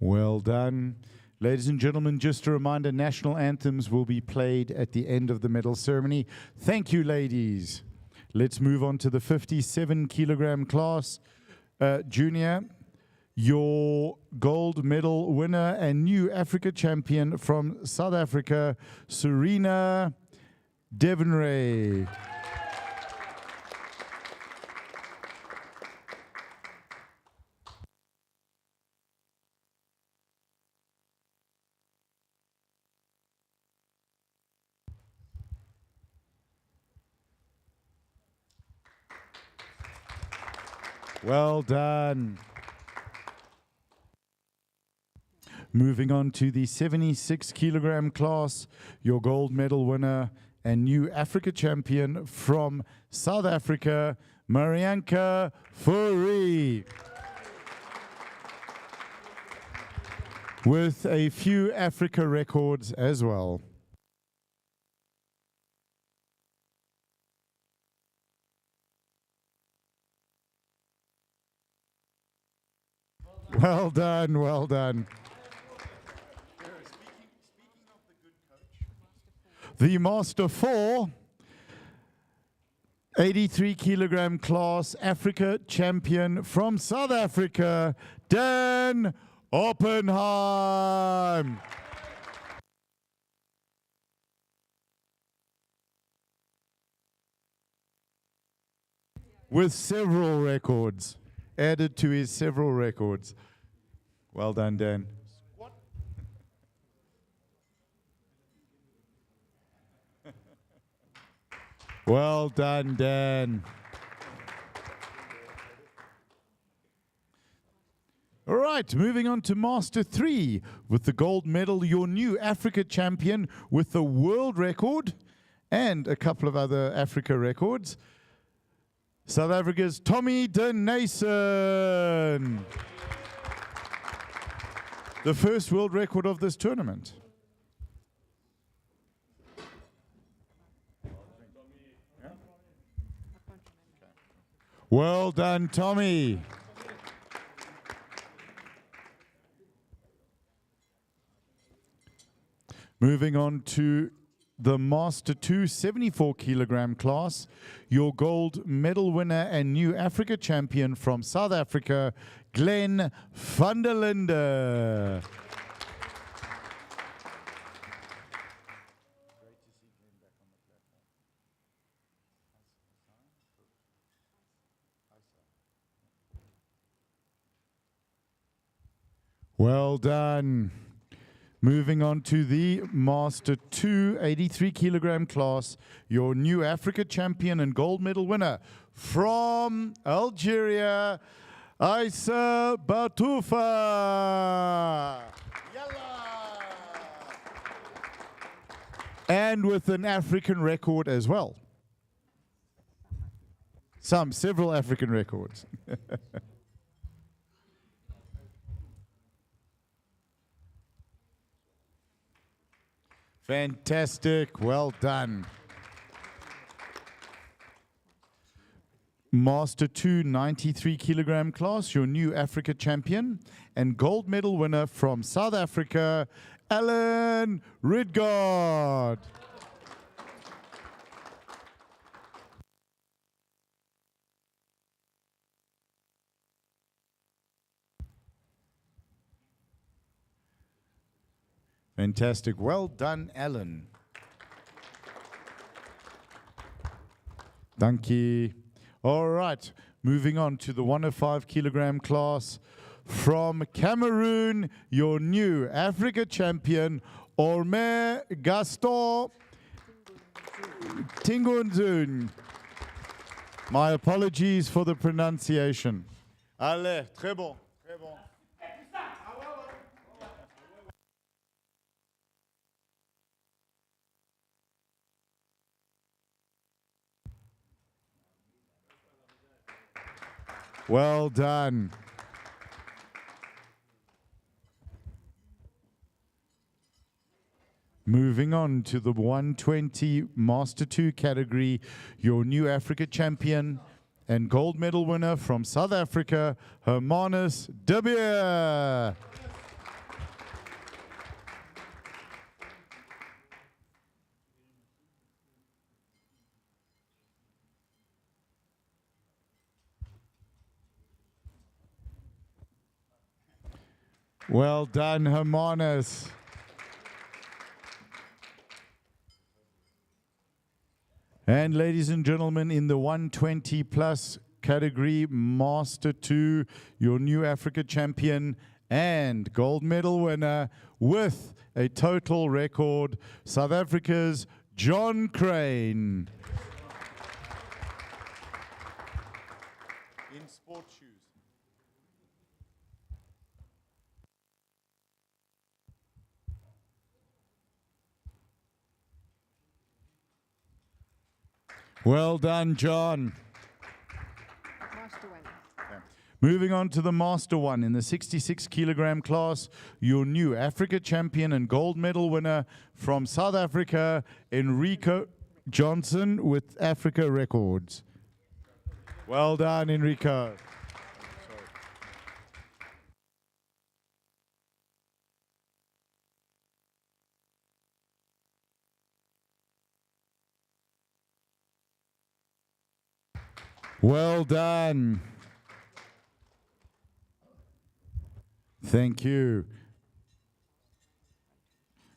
Speaker 2: Well done. Ladies and gentlemen, just a reminder, national anthems will be played at the end of the medal ceremony. Thank you, ladies. Let's move on to the 57 kilogram class. Junior, your gold medal winner and new Africa champion from South Africa, Serena Devonray. Well done. Moving on to the 76 kilogram class, your gold medal winner and new Africa champion from South Africa, Marianka Fourie. With a few Africa records as well. Well done, well done. The Master 4, 83 kilogram class Africa champion from South Africa, Dan Oppenheim. With several records, added to his several records. Well done, Dan. Well done, Dan. All right, moving on to Master 3 with the gold medal, your new Africa champion with the world record and a couple of other Africa records. South Africa's Tommy De Nason. The first world record of this tournament. Well done, Tommy. Moving on to the Master 2 74 kilogram class, your gold medal winner and new Africa champion from South Africa, Glenn van der Linde. Well done. Moving on to the Master 2 83 kilogram class, your new Africa champion and gold medal winner from Algeria, Aissa Batoufa. And with an African record as well. Several African records. Fantastic, well done. Master 2 93 kilogram class, your new Africa champion and gold medal winner from South Africa, Alan Ridgard. Fantastic. Well done, Alan. Thank you. All right. Moving on to the 105 kilogram class. From Cameroon, your new Africa champion, Orme Gaston Tingunzun. My apologies for the pronunciation. Allez, très bon, très bon. Well done. Moving on to the 120 Master 2 category, your new Africa champion and gold medal winner from South Africa, Hermanus de Beer. Well done, Hermanus. And ladies and gentlemen, in the 120 plus category, Master 2, your new Africa champion and gold medal winner with a total record, South Africa's John Crane. In sport shoes. Well done, John.
Speaker 1: Master one.
Speaker 2: Moving on to the Master 1 in the 66 kilogram class, your new Africa champion and gold medal winner from South Africa, Enrico Johnson with Africa Records. Well done, Enrico. Well done. Thank you.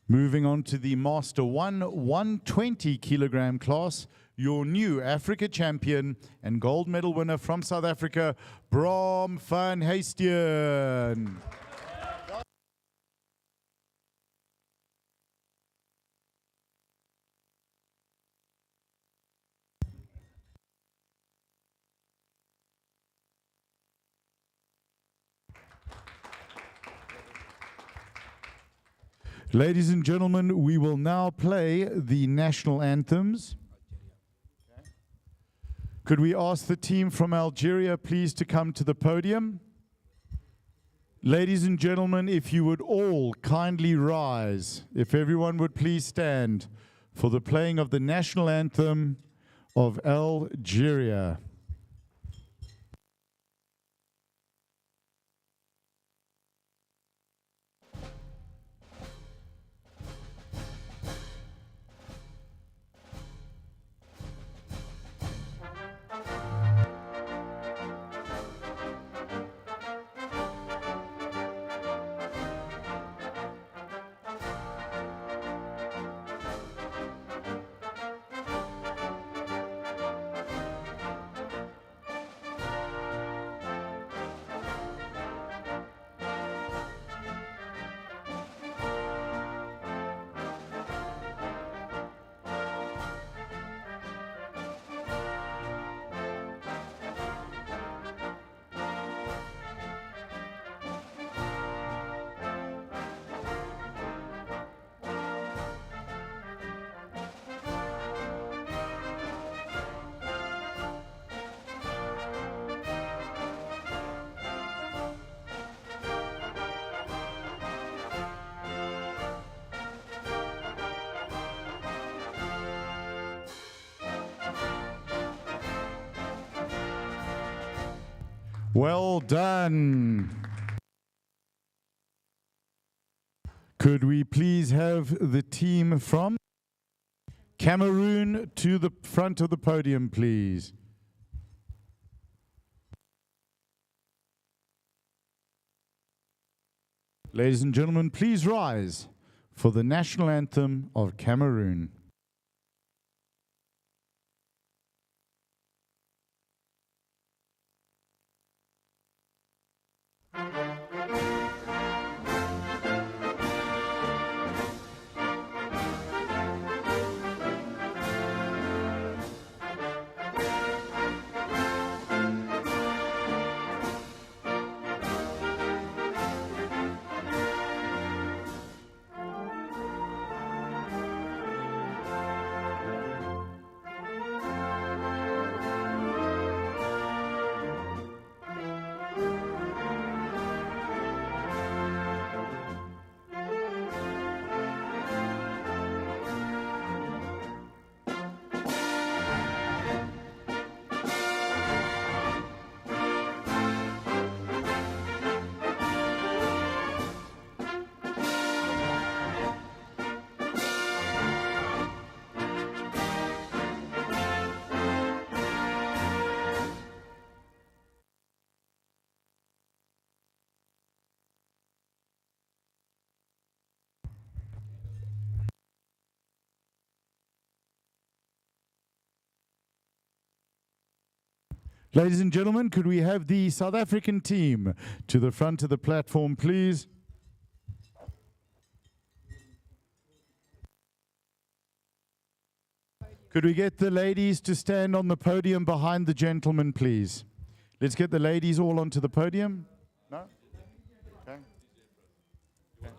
Speaker 2: Moving on to the Master 1 120 kilogram class, your new Africa champion and gold medal winner from South Africa, Bram van Heestien. Ladies and gentlemen, we will now play the national anthems. Could we ask the team from Algeria please to come to the podium? Ladies and gentlemen, if you would all kindly rise, if everyone would please stand for the playing of the national anthem of Algeria. Well done. Could we please have the team from Cameroon to the front of the podium, please? Ladies and gentlemen, please rise for the national anthem of Cameroon. Ladies and gentlemen, could we have the South African team to the front of the platform, please? Could we get the ladies to stand on the podium behind the gentlemen, please? Let's get the ladies all onto the podium. No? Okay. Okay.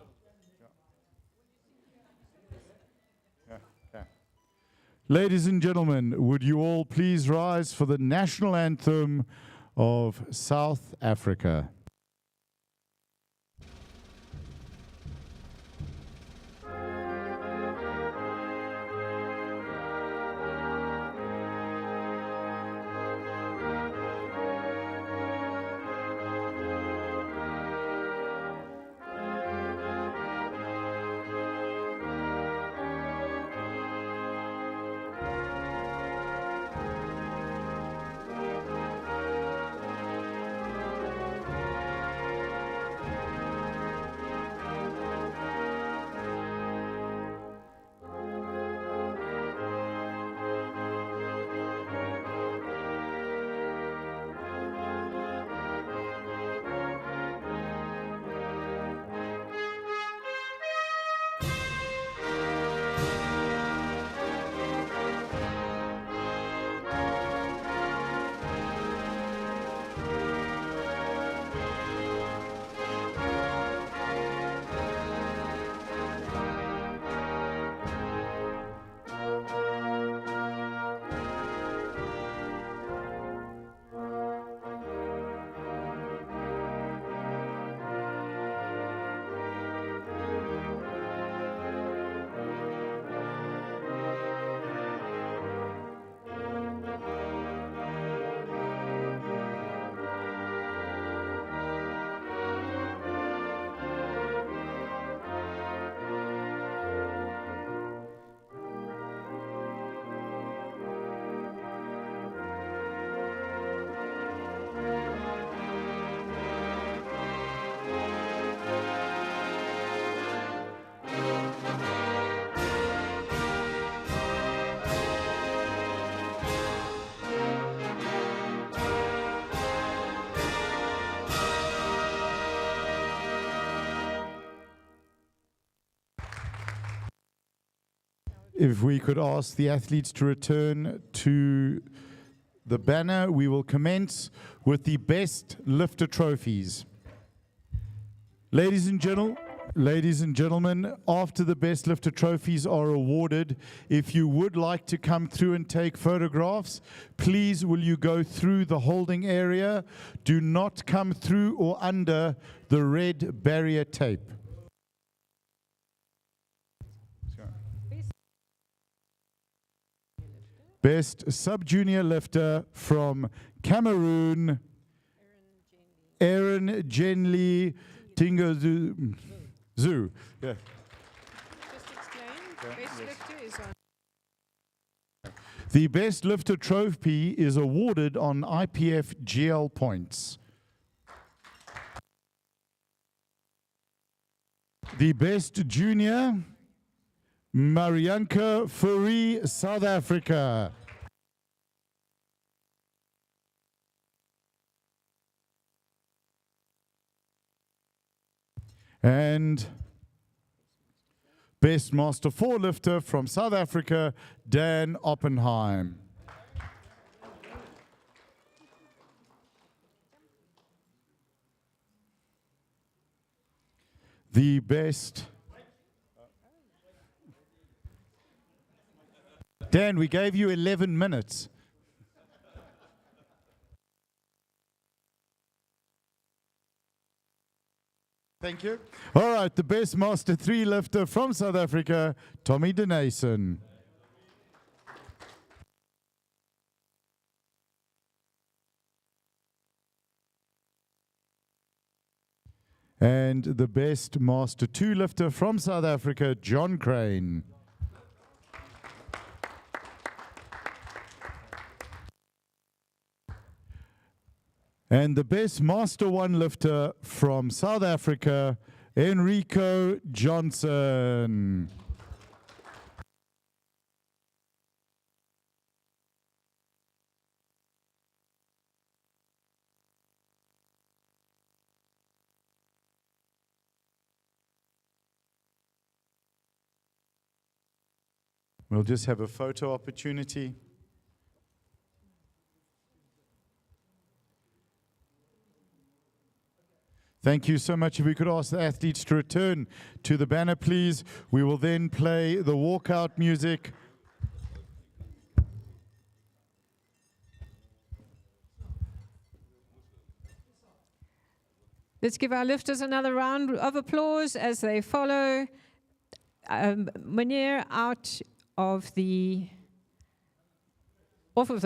Speaker 2: Ladies and gentlemen, would you all please rise for the national anthem of South Africa? If we could ask the athletes to return to the banner, we will commence with the best lifter trophies. Ladies and gentlemen, after the best lifter trophies are awarded, if you would like to come through and take photographs, please will you go through the holding area. Do not come through or under the red barrier tape. Best sub-junior lifter from Cameroon, Aaron Genly Tingo Zoo. Yeah.
Speaker 1: Just explain. Best lifter is on.
Speaker 2: The Best Lifter trophy is awarded on IPF GL points. The Best Junior, Marianka Fourie, South Africa. And Best Master 4 Lifter from South Africa, Dan Oppenheim. The best. Dan, we gave you 11 minutes. Thank you. All right, the best Master 3 lifter from South Africa, Tommy Denason. And the best Master 2 lifter from South Africa, John Crane. And the best Master 1 lifter from South Africa, Enrico Johnson. We'll just have a photo opportunity. Thank you so much. If we could ask the athletes to return to the banner, please. We will then play the walkout music.
Speaker 1: Let's give our lifters another round of applause as they follow Munir out of the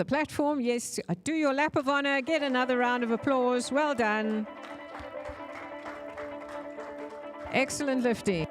Speaker 1: platform. Yes, do your lap of honor. Get another round of applause. Well done. Excellent lifting.